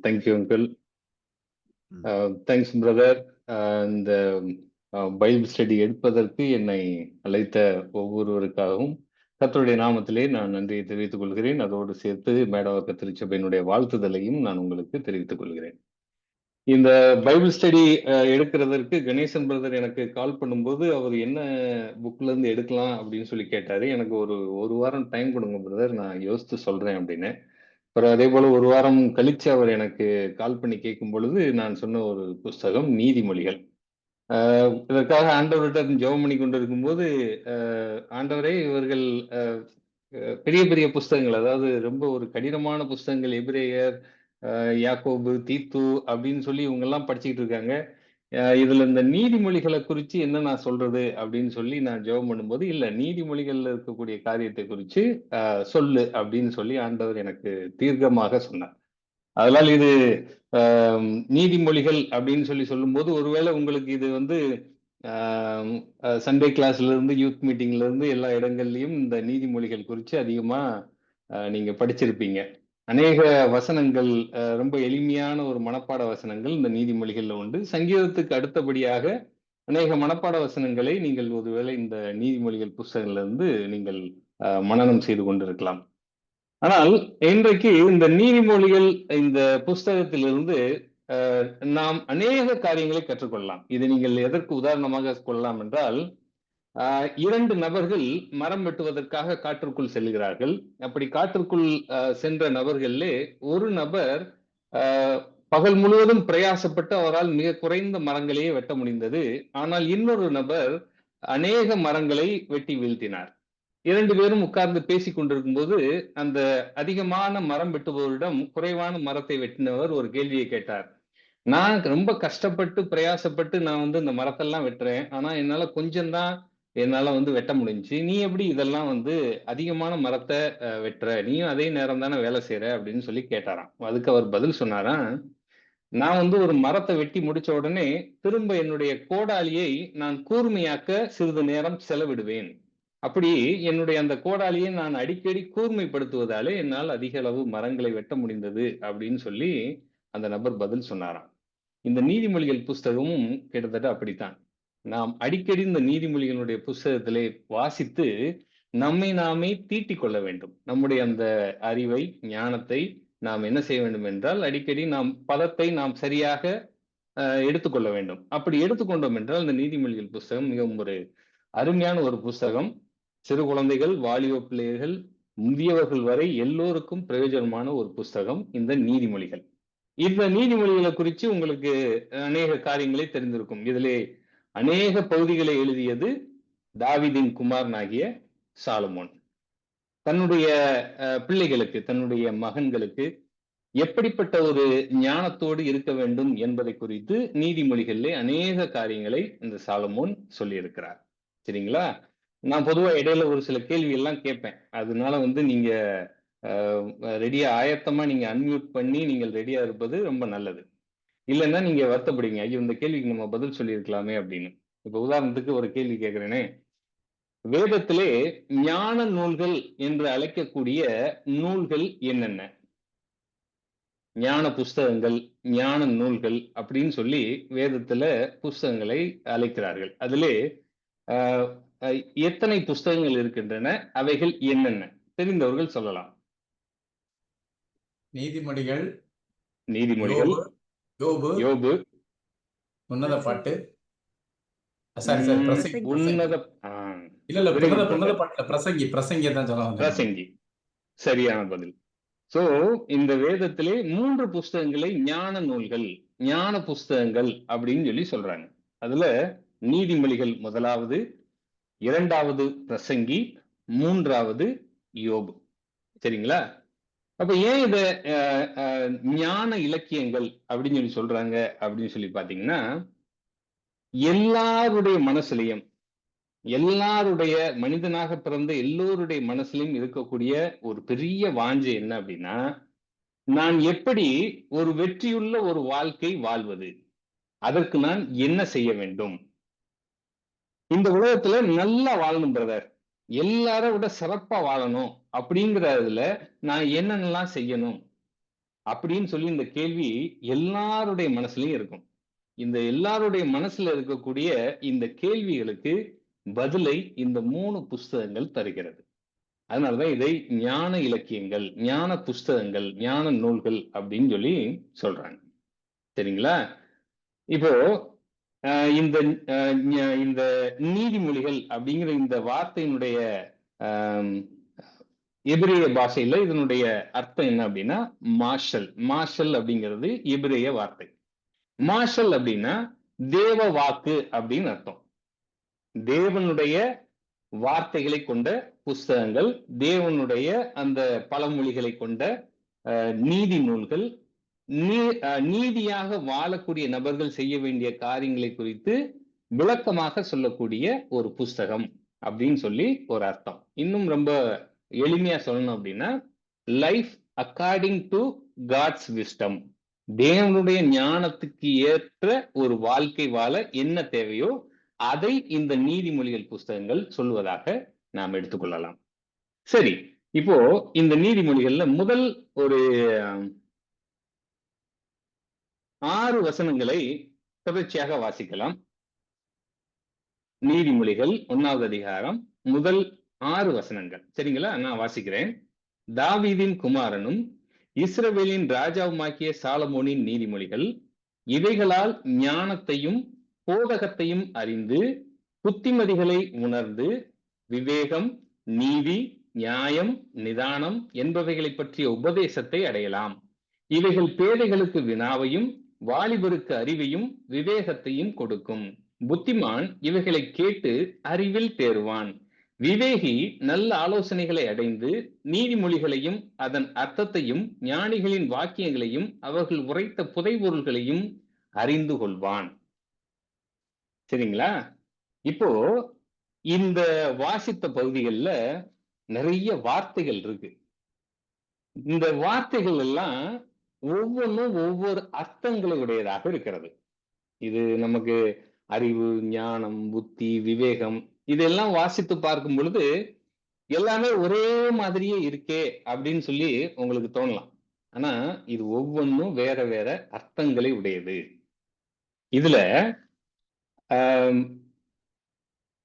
Thank you uncle. ம். Thanks brother. இந்த Bible study எடுப்பதற்கு என்னை அழைத்த ஒவ்வொருவருக்காகவும் கர்த்தருடைய நாமத்திலே நான் நன்றியை தெரிவித்துக் கொள்கிறேன். அதோடு சேர்த்து மேடவாக்க திருச்சபையினுடைய வாழ்த்துதலையும் நான் உங்களுக்கு தெரிவித்துக் கொள்கிறேன். இந்த பைபிள் ஸ்டடி எடுக்கிறதற்கு கணேசன் பிரதர் எனக்கு கால் பண்ணும்போது அவர் என்ன புக்ல இருந்து எடுக்கலாம் அப்படின்னு சொல்லி கேட்டாரு. எனக்கு ஒரு வாரம் டைம் கொடுங்க பிரதர், நான் யோசித்து சொல்றேன் அப்படின்னு. அப்புறம் அதே போல ஒரு வாரம் கழிச்சு அவர் எனக்கு கால் பண்ணி கேட்கும் பொழுது நான் சொன்ன ஒரு புஸ்தகம் நீதிமொழிகள். இதற்காக ஆண்டவர்கிட்ட ஜெபம் பண்ணி கொண்டிருக்கும் போது, ஆண்டவரே இவர்கள் பெரிய பெரிய புஸ்தகங்கள், அதாவது ரொம்ப ஒரு கடினமான புஸ்தகங்கள், எபிரேயர், யாக்கோபு, தீத்து அப்படின்னு சொல்லி இவங்க எல்லாம் படிச்சுக்கிட்டு இருக்காங்க. இதுல இந்த நீதிமொழிகளை குறிச்சு என்ன நான் சொல்றது அப்படின்னு சொல்லி நான் ஜெபம் பண்ணும்போது, இல்ல நீதிமொழிகள்ல இருக்கக்கூடிய காரியத்தை குறிச்சு சொல்லு அப்படின்னு சொல்லி ஆண்டவர் எனக்கு தீர்க்கமாக சொன்னார். அதனால் இது நீதிமொழிகள் அப்படின்னு சொல்லி சொல்லும்போது, ஒருவேளை உங்களுக்கு இது வந்து சண்டே கிளாஸ்ல இருந்து யூத் மீட்டிங்ல இருந்து எல்லா இடங்கள்லயும் இந்த நீதிமொழிகள் குறித்து அதிகமா நீங்க படிச்சிருப்பீங்க. அநேக வசனங்கள், ரொம்ப எளிமையான ஒரு மனப்பாட வசனங்கள் இந்த நீதிமொழிகள்ல உண்டு. சங்கீதத்துக்கு அடுத்தபடியாக அநேக மனப்பாட வசனங்களை நீங்கள் ஒருவேளை இந்த நீதிமொழிகள் புஸ்தகங்கள்ல இருந்து நீங்கள் மனனம் செய்து கொண்டிருக்கலாம். ஆனால் இன்றைக்கு இந்த நீதிமொழிகள் இந்த புஸ்தகத்திலிருந்து நாம் அநேக காரியங்களை கற்றுக்கொள்ளலாம். இதை நீங்கள் எதற்கு உதாரணமாக கொள்ளலாம் என்றால், 2 நபர்கள் மரம் வெட்டுவதற்காக காற்றுக்குள் செல்கிறார்கள். அப்படி காற்றுக்குள் சென்ற நபர்களே ஒரு நபர் பகல் முழுவதும் பிரயாசப்பட்டு அவரால் மிக குறைந்த மரங்களையே வெட்ட முடிந்தது. ஆனால் இன்னொரு நபர் அநேக மரங்களை வெட்டி வீழ்த்தினார். 2 பேரும் உட்கார்ந்து பேசிக் கொண்டிருக்கும் போது, அந்த அதிகமான மரம் வெட்டுபவரிடம் குறைவான மரத்தை வெட்டினவர் ஒரு கேள்வியை கேட்டார். நான் ரொம்ப கஷ்டப்பட்டு பிரயாசப்பட்டு நான் வந்து இந்த மரத்தெல்லாம் வெட்டுறேன். ஆனா என்னால கொஞ்சம் தான் என்னால வந்து வெட்ட முடிஞ்சுச்சு. நீ எப்படி இதெல்லாம் வந்து அதிகமான மரத்த வெட்டுற? நீயும் அதே நேரம் தானே வேலை செய்ற அப்படின்னு சொல்லி கேட்டாராம். அதுக்கு அவர் பதில் சொன்னாராம், நான் வந்து ஒரு மரத்த வெட்டி முடிச்ச உடனே திரும்ப என்னுடைய கோடாலியை நான் கூர்மையாக்க சிறிது நேரம் செலவிடுவேன். அப்படி என்னுடைய அந்த கோடாலியை நான் அடிக்கடி கூர்மைப்படுத்துவதாலே என்னால் அதிக அளவு மரங்களை வெட்ட முடிந்தது அப்படின்னு சொல்லி அந்த நபர் பதில் சொன்னாராம். இந்த நீதிமொழிகள் புஸ்தகமும் கிட்டத்தட்ட அப்படித்தான். நாம் அடிக்கடி இந்த நீதிமொழிகளுடைய புஸ்தகத்திலே வாசித்து நம்மை நாமே தீட்டிக் கொள்ள வேண்டும். நம்முடைய அந்த அறிவை, ஞானத்தை நாம் என்ன செய்ய வேண்டும் என்றால், அடிக்கடி நாம் பதத்தை நாம் சரியாக எடுத்துக்கொள்ள வேண்டும். அப்படி எடுத்துக்கொண்டோம் என்றால் இந்த நீதிமொழிகள் புஸ்தகம் மிகவும் ஒரு அருமையான ஒரு புஸ்தகம். சிறு குழந்தைகள், வாலிப பிள்ளைகள், முதியவர்கள் வரை எல்லோருக்கும் பிரயோஜனமான ஒரு புஸ்தகம் இந்த நீதிமொழிகள். இந்த நீதிமொழிகளை குறித்து உங்களுக்கு அநேக காரியங்களை தெரிந்திருக்கும். இதிலே அநேக பகுதிகளை எழுதியது தாவீதின் குமாரனாகிய சாலமோன். தன்னுடைய பிள்ளைகளுக்கு, தன்னுடைய மகன்களுக்கு எப்படிப்பட்ட ஒரு ஞானத்தோடு இருக்க வேண்டும் என்பதை குறித்து நீதிமொழிகளிலே அநேக காரியங்களை இந்த சாலமோன் சொல்லியிருக்கிறார். சரிங்களா? நான் பொதுவா இடையில ஒரு சில கேள்வி எல்லாம் கேட்பேன். அதனால வந்து நீங்க ரெடியா ஆயத்தமா நீங்க அன்மியூட் பண்ணி நீங்கள் ரெடியா இருப்பது ரொம்ப நல்லது. இல்லைன்னா நீங்க வருத்தப்படுவீங்க. ஐயோ, இந்த கேள்விக்கு நம்ம பதில் சொல்லியிருக்கலாமே அப்படின்னு. இப்ப உதாரணத்துக்கு ஒரு கேள்வி கேட்கிறேனே, வேதத்திலே ஞான நூல்கள் என்று அழைக்கக்கூடிய நூல்கள் என்னென்ன? ஞான புஸ்தகங்கள், ஞான நூல்கள் அப்படின்னு சொல்லி வேதத்துல புஸ்தகங்களை அழைக்கிறார்கள். அதிலே ஆஹ் எத்தனை புஸ்தகங்கள் இருக்கின்றன? அவைகள் என்னென்ன? தெரிந்தவர்கள் சொல்லலாம். நீதிமொழிகள், நீதிமொழிகள், யோபு, யோபு, உன்னத பாட்டு, சாரி சாரி பிரசங்கி, உன்னத, இல்ல வெரி குட் உன்னத பிரதர், பாட்டுல பிரசங்கி பிரசங்கி தான் சொல்ல வந்தேன். பிரசங்கி. சரியான பதில். சோ இந்த வேதத்திலே 3 புஸ்தகங்களை ஞான நூல்கள், ஞான புஸ்தகங்கள் அப்படின்னு சொல்லி சொல்றாங்க. அதுல நீதிமொழிகள் முதலாவது, 2வது பிரசங்கி, 3வது யோபு. சரிங்களா? அப்ப ஏன் இத ஞான இலக்கியங்கள் அப்படின்னு சொல்லி சொல்றாங்க அப்படின்னு சொல்லி பாத்தீங்கன்னா, எல்லாருடைய மனசுலயும், எல்லாருடைய மனிதனாக பிறந்த எல்லோருடைய மனசுலயும் இருக்கக்கூடிய ஒரு பெரிய வாஞ்சை என்ன அப்படின்னா, நான் எப்படி ஒரு வெற்றியுள்ள ஒரு வாழ்க்கை வாழ்வது, அதற்கு நான் என்ன செய்ய வேண்டும், இந்த உலகத்துல நல்லா வாழணும் பிரதர், எல்லாரை விட சிறப்பா வாழணும் அப்படிங்கிறதுல நான் என்னென்னலாம் செய்யணும், அப்படின்னு சொல்லி இந்த கேள்வி எல்லாருடைய மனசுலயும் இருக்கும். இந்த எல்லாருடைய மனசுல இருக்கக்கூடிய இந்த கேள்விகளுக்கு பதிலை இந்த 3 புஸ்தகங்கள் தருகிறது. அதனாலதான் இதை ஞான இலக்கியங்கள், ஞான புஸ்தகங்கள், ஞான நூல்கள் அப்படின்னு சொல்லி சொல்றாங்க. சரிங்களா? இப்போ இந்த இந்த நீதிமொழிகள் அப்படிங்கிற இந்த வார்த்தையினுடைய எபிரேய பாஷையில இதனுடைய அர்த்தம் என்ன அப்படின்னா மார்ஷல். மார்ஷல் அப்படிங்கிறது எபிரேய வார்த்தை. மார்ஷல் அப்படின்னா தேவ வாக்கு அப்படின்னு அர்த்தம். தேவனுடைய வார்த்தைகளை கொண்ட புஸ்தகங்கள், தேவனுடைய அந்த பழமொழிகளை கொண்ட நீதி நூல்கள், நீதியாக வாழக்கூடிய நபர்கள் செய்ய வேண்டிய காரியங்களை குறித்து விளக்கமாக சொல்லக்கூடிய ஒரு புஸ்தகம் அப்படின்னு சொல்லி ஒரு அர்த்தம். இன்னும் ரொம்ப எளிமையா சொல்லணும் அப்படின்னா life according to God's wisdom. தேவனுடைய ஞானத்துக்கு ஏற்ற ஒரு வாழ்க்கை வாழ என்ன தேவையோ அதை இந்த நீதிமொழிகள் புஸ்தகங்கள் சொல்வதாக நாம் எடுத்துக்கொள்ளலாம். சரி, இப்போ இந்த நீதிமொழிகள்ல முதல் ஒரு 6 வசனங்களை தொடர்ச்சியாக வாசிக்கலாம். நீதிமொழிகள் 1வது அதிகாரம் முதல் 6 வசனங்கள். சரிங்களா? நான் வாசிக்கிறேன். தாவீதின் குமாரனும் இஸ்ரவேலின் ராஜாவுமாக்கிய சாலமோனின் நீதிமொழிகள், இவைகளால் ஞானத்தையும் போதகத்தையும் அறிந்து புத்திமதிகளை உணர்ந்து விவேகம், நீதி, நியாயம், நிதானம் என்பவைகளை பற்றிய உபதேசத்தை அடையலாம். இவைகள் பேதைகளுக்கு வினாவையும் வாலிபருக்கு அறிவையும் விவேகத்தையும் கொடுக்கும். புத்திமான் இவைகளை கேட்டு அறிவில் தேறுவான். விவேகி நல்ல ஆலோசனைகளை அடைந்து நீதிமொழிகளையும் அதன் அர்த்தத்தையும் ஞானிகளின் வாக்கியங்களையும் அவர்கள் உரைத்த புதைபொருள்களையும் அறிந்து கொள்வான். சரிங்களா? இப்போ இந்த வாசித்த பகுதிகள்ல நிறைய வார்த்தைகள் இருக்கு. இந்த வார்த்தைகள் எல்லாம் ஒவ்வொன்றும் ஒவ்வொரு அர்த்தங்களை உடையதாக இருக்கிறது. இது நமக்கு அறிவு, ஞானம், புத்தி, விவேகம் இதெல்லாம் வாசித்து பார்க்கும் பொழுது எல்லாமே ஒரே மாதிரியே இருக்கே அப்படின்னு சொல்லி உங்களுக்கு தோணலாம். ஆனா இது ஒவ்வொன்றும் வேற வேற அர்த்தங்களை உடையது. இதுல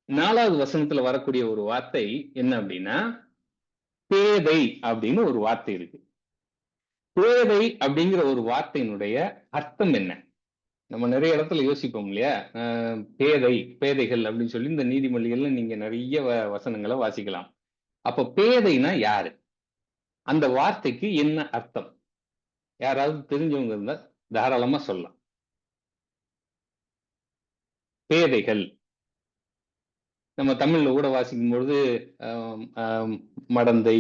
4வது வசனத்துல வரக்கூடிய ஒரு வார்த்தை என்ன அப்படின்னா பேதை அப்படின்னு ஒரு வார்த்தை இருக்கு. பேதை அப்படிங்கிற ஒரு வார்த்தையினுடைய அர்த்தம் என்ன? நம்ம நிறைய இடத்துல யோசிப்போம் இல்லையா? பேதை, பேதைகள் அப்படின்னு சொல்லி இந்த நீதிமொழிகள்ல நீங்க நிறைய வசனங்களை வாசிக்கலாம். அப்ப பேதைனா யாரு? அந்த வார்த்தைக்கு என்ன அர்த்தம்? யாராவது தெரிஞ்சவங்க இருந்தா தாராளமா சொல்லலாம். பேதைகள் நம்ம தமிழ்ல கூட வாசிக்கும் பொழுது மடந்தை,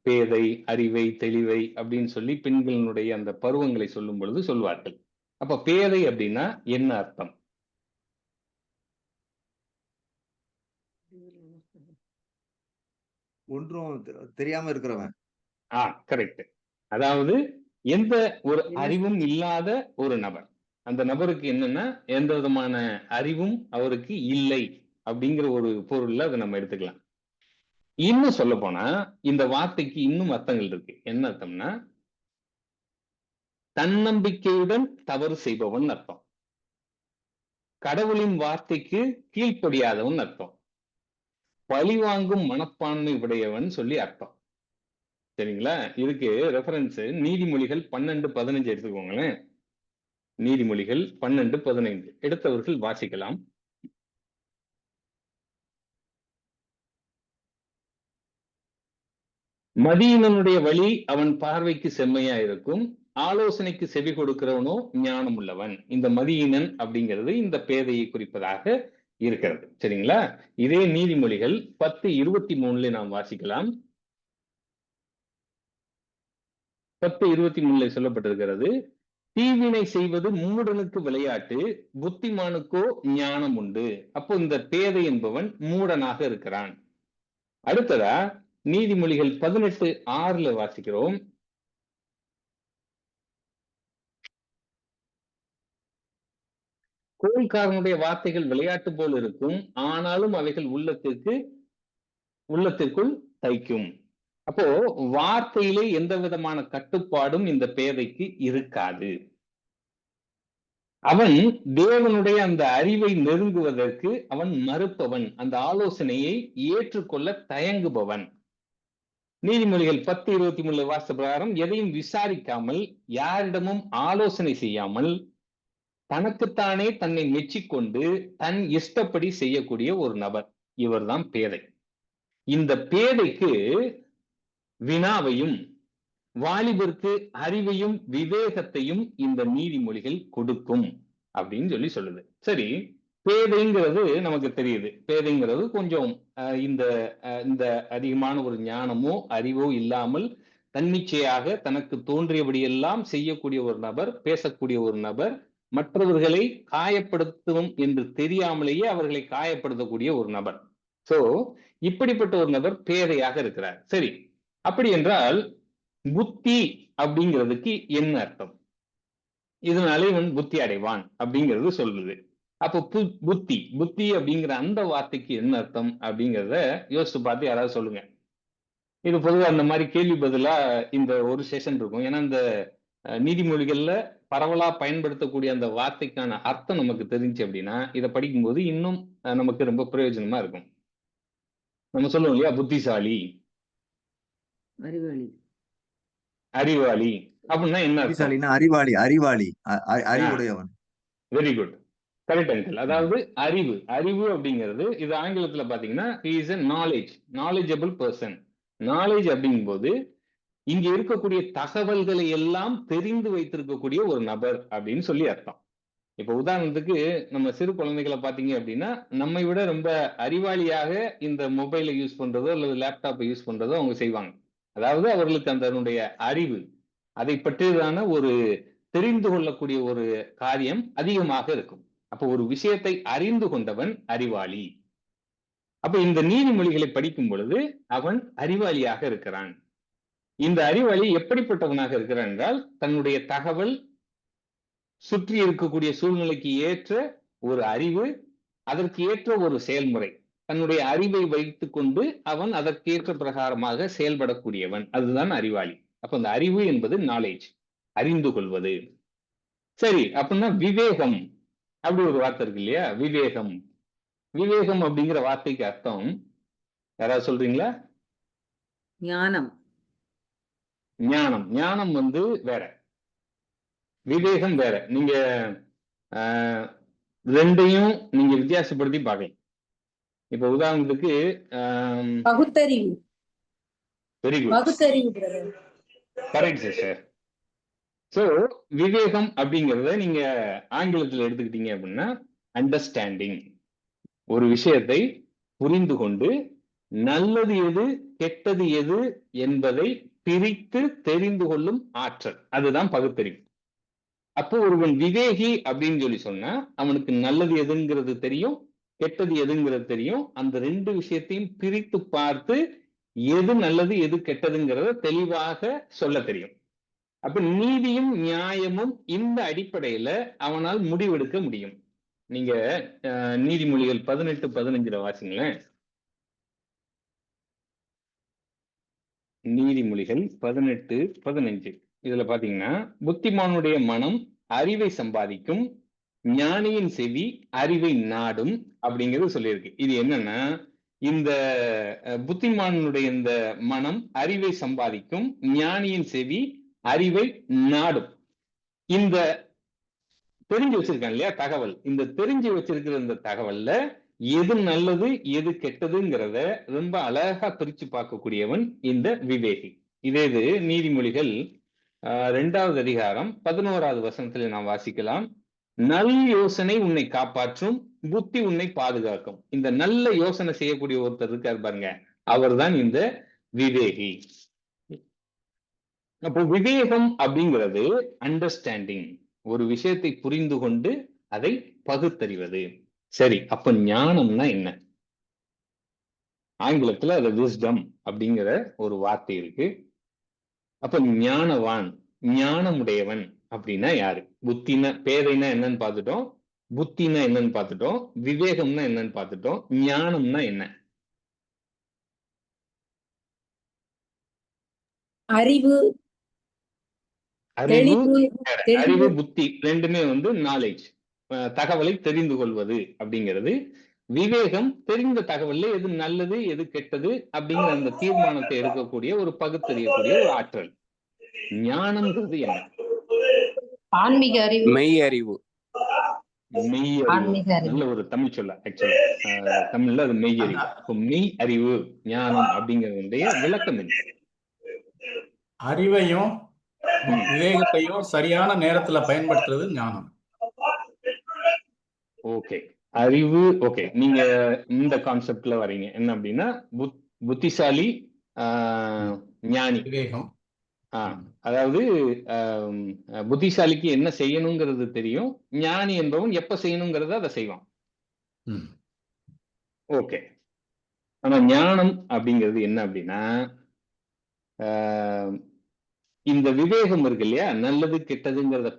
பேதை, அறிவை, தெளிவை அப்படின்னு சொல்லி பெண்களினுடைய அந்த பருவங்களை சொல்லும் பொழுது சொல்வார்கள். அப்ப பேதை அப்படின்னா என்ன அர்த்தம்? ஒன்றும் தெரியாம இருக்கிறவன். கரெக்ட். அதாவது எந்த ஒரு அறிவும் இல்லாத ஒரு நபர். அந்த நபருக்கு என்னன்னா எந்த விதமான அறிவும் அவருக்கு இல்லை அப்படிங்கிற ஒரு பொருள்ல அதை நம்ம எடுத்துக்கலாம். இன்னும் சொல்ல போனா இந்த வார்த்தைக்கு இன்னும் அர்த்தங்கள் இருக்கு. என்ன அர்த்தம்னா தன்னம்பிக்கையுடன் தவறு செய்பவன் அர்த்தம். கடவுளின் வார்த்தைக்கு கீழ்ப்படியாதவன் அர்த்தம். பழிவாங்கும் மனப்பான்மை உடையவன் சொல்லி அர்த்தம். சரிங்களா? இதுக்கு ரெஃபரன்ஸ் நீதிமொழிகள் 12:15 எடுத்துக்கோங்களேன். நீதிமொழிகள் 12:15 எடுத்தவர்கள் வாசிக்கலாம். மதியினனுடைய வழி அவன் பார்வைக்கு செம்மையா இருக்கும், ஆலோசனைக்கு செவி கொடுக்கிறவனோ ஞானம் உள்ளவன். இந்த மதியினன் அப்படிங்கிறது இந்த பேதையை குறிப்பதாக இருக்கிறது. சரிங்களா? இதே நீதிமொழிகள் 10:23 நாம் வாசிக்கலாம். 10:23 சொல்லப்பட்டிருக்கிறது, தீவினை செய்வது மூடனுக்கு விளையாட்டு, புத்திமானுக்கோ ஞானம் உண்டு. அப்போ இந்த பேதை என்பவன் மூடனாக இருக்கிறான். அடுத்ததா நீதிமொழிகள் 18:6 வாசிக்கிறோம். கோல்காரனுடைய வார்த்தைகள் விளையாட்டு போல் இருக்கும், ஆனாலும் அவைகள் உள்ளத்திற்குள் தைக்கும். அப்போ வார்த்தையிலே எந்த விதமான கட்டுப்பாடும் இந்த பேதைக்கு இருக்காது. அவன் தேவனுடைய அந்த அறிவை நெருங்குவதற்கு அவன் மறுப்பவன், அந்த ஆலோசனையை ஏற்றுக்கொள்ள தயங்குபவன். நீதிமொழிகள் 10:23 வாசித்த பிரகாரம் எதையும் விசாரிக்காமல், யாரிடமும் ஆலோசனை செய்யாமல், தனக்குத்தானே தன்னை மெச்சிக்கொண்டு தன் இஷ்டப்படி செய்யக்கூடிய ஒரு நபர், இவர்தான் பேதை. இந்த பேதைக்கு வினாவையும் வாலிபருக்கு அறிவையும் விவேகத்தையும் இந்த நீதிமொழிகள் கொடுக்கும் அப்படின்னு சொல்லுது. சரி, பேதைங்கிறது நமக்கு தெரியுது. பேதைங்கிறது கொஞ்சம் இந்த அதிகமான ஒரு ஞானமோ அறிவோ இல்லாமல் தன்னிச்சையாக தனக்கு தோன்றியபடியெல்லாம் செய்யக்கூடிய ஒரு நபர், பேசக்கூடிய ஒரு நபர், மற்றவர்களை காயப்படுத்தும் என்று தெரியாமலேயே அவர்களை காயப்படுத்தக்கூடிய ஒரு நபர். சோ இப்படிப்பட்ட ஒரு நபர் பேதையாக இருக்கிறார். சரி, அப்படி என்றால் புத்தி அப்படிங்கிறதுக்கு என்ன அர்த்தம்? இதனால இவன் புத்தி அடைவான் அப்படிங்கிறது சொல்லுது. அப்போ புத்தி அப்படிங்கிற அந்த வார்த்தைக்கு என்ன அர்த்தம் அப்படிங்கிறத யோசிச்சு பார்த்து யாராவது சொல்லுங்க. இது பொதுவா அந்த மாதிரி கேள்வி பதிலா இந்த ஒரு செஷன் இருக்கும். ஏன்னா இந்த நீதிமொழிகள்ல பரவலா பயன்படுத்தக்கூடிய அந்த வார்த்தைக்கான அர்த்தம் நமக்கு தெரிஞ்சு அப்படின்னா இதை படிக்கும்போது இன்னும் நமக்கு ரொம்ப பிரயோஜனமா இருக்கும். நம்ம சொல்லுவோம் இல்லையா, புத்திசாலி, அறிவாளி அப்படின்னா என்ன அர்த்தம்? புத்திசாலின்னா அறிவாளி, அறிவாளி, அறிவுடையவன். Very good, correct uncle. அதாவது அறிவு அப்படிங்கிறது, இது ஆங்கிலத்துல பாத்தீங்கன்னா he is a knowledgeable person. Knowledge அப்படிங்கும் போது இங்க இருக்கக்கூடிய தகவல்களை எல்லாம் தெரிந்து வைத்திருக்கக்கூடிய ஒரு நபர் அப்படின்னு சொல்லி அர்த்தம். இப்ப உதாரணத்துக்கு நம்ம சிறு குழந்தைகளை பாத்தீங்க அப்படின்னா நம்மை விட ரொம்ப அறிவாளியாக இந்த மொபைலை யூஸ் பண்றதோ அல்லது லேப்டாப்பை யூஸ் பண்றதோ அவங்க செய்வாங்க. அதாவது அவர்களுக்கு அதனுடைய அறிவு, அதை பற்றியதான ஒரு தெரிந்து கொள்ளக்கூடிய ஒரு காரியம் அதிகமாக இருக்கும். அப்ப ஒரு விஷயத்தை அறிந்து கொண்டவன் அறிவாளி. அப்ப இந்த நீதிமொழிகளை படிக்கும் பொழுது அவன் அறிவாளியாக இருக்கிறான். இந்த அறிவாளி எப்படிப்பட்டவனாக இருக்கிறான் என்றால், தன்னுடைய தகவல், சுற்றி இருக்கக்கூடிய சூழ்நிலைக்கு ஏற்ற ஒரு அறிவு, அதற்கு ஏற்ற ஒரு செயல்முறை, தன்னுடைய அறிவை வைத்துக் கொண்டு அவன் அதற்கேற்ற பிரகாரமாக செயல்படக்கூடியவன், அதுதான் அறிவாளி. அப்ப அந்த அறிவு என்பது நாலேஜ், அறிந்து கொள்வது. சரி, அப்படின்னா விவேகம் அப்படி ஒரு வார்த்தை இருக்கு இல்லையா, விவேகம் அப்படிங்கிற வார்த்தைக்கு அர்த்தம் யாராவது சொல்றீங்களா? ஞானம் வந்து வேற, விவேகம் வேற. நீங்க ரெண்டையும் நீங்க வித்தியாசப்படுத்தி பார்க்கலாம். இப்ப உதாரணத்துக்கு very good, correct sister. So விவேகம் அப்படிங்கறத நீங்க ஆங்கிலத்தில் எடுத்துக்கிட்டீங்க அப்படின்னா அண்டர்ஸ்டாண்டிங், ஒரு விஷயத்தை புரிந்து கொண்டு நல்லது எது கெட்டது எது என்பதை பிரித்து தெரிந்து கொள்ளும் ஆற்றல், அதுதான் பகுத்தறிவு. அப்போ ஒருவன் விவேகி அப்படின்னு சொன்னா அவனுக்கு நல்லது எதுங்கிறது தெரியும், கெட்டது எதுங்கிறது தெரியும். அந்த ரெண்டு விஷயத்தையும் பிரித்து பார்த்து எது நல்லது எது கெட்டதுங்கிறத தெளிவாக சொல்ல தெரியும். அப்ப நீதியும் நியாயமும் இந்த அடிப்படையில அவனால் முடிவெடுக்க முடியும். நீங்க நீதிமொழிகள் 18:15 வாசிங்களேன். நீதிமொழிகள் 18:15 இதுல பாத்தீங்கன்னா, புத்திமானுடைய மனம் அறிவை சம்பாதிக்கும், ஞானியின் செவி அறிவை நாடும் அப்படிங்கிறது சொல்லியிருக்கு. இது என்னன்னா, இந்த புத்திமானுடைய இந்த மனம் அறிவை சம்பாதிக்கும், ஞானியின் செவி அறிவை நாடும். இந்த தெரிஞ்சு வச்சிருக்கான் இல்லையா தகவல், இந்த தெரிஞ்சு வச்சிருக்கிற இந்த தகவல்ல எது நல்லது எது கெட்டதுங்கிறத ரொம்ப அழகா பிரிச்சு பார்க்கக்கூடியவன் இந்த விவேகி. இதே இது நீதிமொழிகள் 2வது அதிகாரம் 11வது வசனத்துல நாம் வாசிக்கலாம். நல் யோசனை உன்னை காப்பாற்றும், புத்தி உன்னை பாதுகாக்கும். இந்த நல்ல யோசனை செய்யக்கூடிய ஒருத்தர் இருக்காரு பாருங்க, அவர் தான் இந்த விவேகி. அப்போ விவேகம் அப்படிங்கிறது அண்டர்ஸ்டாண்டிங், ஒரு விஷயத்தை புரிந்து கொண்டு அதை பகுத்தறிவது. சரி, அப்ப ஞானம்னா என்ன? ஆங்கிலத்துல அது விஸ்டம் அப்படிங்கிற ஒரு வார்த்தை இருக்கு. அப்ப ஞானவான், ஞானமுடையவன் அப்படின்னா யாரு? புத்தினா, பேதைனா என்னன்னு பார்த்துட்டோம், புத்தினா என்னன்னு பார்த்துட்டோம், விவேகம்னா என்னன்னு பார்த்துட்டோம், ஞானம்னா என்ன? அறிவு, அறிவு, தெளிவு, அறிவு, புத்தி ரெண்டுமே வந்து நாலேஜ், தகவலை தெரிந்து கொள்வது அப்படிங்கிறது. விவேகம் தெரிந்த தகவல்ல எது நல்லது எது கெட்டது அப்படிங்கிற அந்த தீர்மானத்தை எடுக்கக்கூடிய ஒரு பகுத்தறியக்கூடிய ஒரு ஆற்றல். ஞானம்ங்கிறது என்ன? ஆன்மீக அறிவு, மெய் அறிவு. மெய் அறிவு. நல்ல ஒரு தமிழ் சொல்ல. ஆக்சுவலா தமிழ்ல அது மெய் அறிவு. இப்போ மெய் அறிவு, ஞானம் அப்படிங்கறதுடைய விளக்கம் என்ன? அறிவையும் விவேகத்தையும் சரியான நேரத்துல பயன்படுத்துறது ஞானம். ஓகே, அறிவு. ஓகே, நீங்க இந்த கான்செப்ட்ல வரீங்க என்ன அப்படின்னா புத்திசாலி, ஞானி, விவேகம். அதாவது புத்திசாலிக்கு என்ன செய்யணுங்கிறது தெரியும், ஞானி என்பவன் எப்ப செய்யணுங்கிறத அதை செய்வான். ஓகே, ஆனா ஞானம் அப்படிங்கிறது என்ன அப்படின்னா இந்த விவேகம் இருக்கு இல்லையா, நல்லது கெட்டதுங்கிறத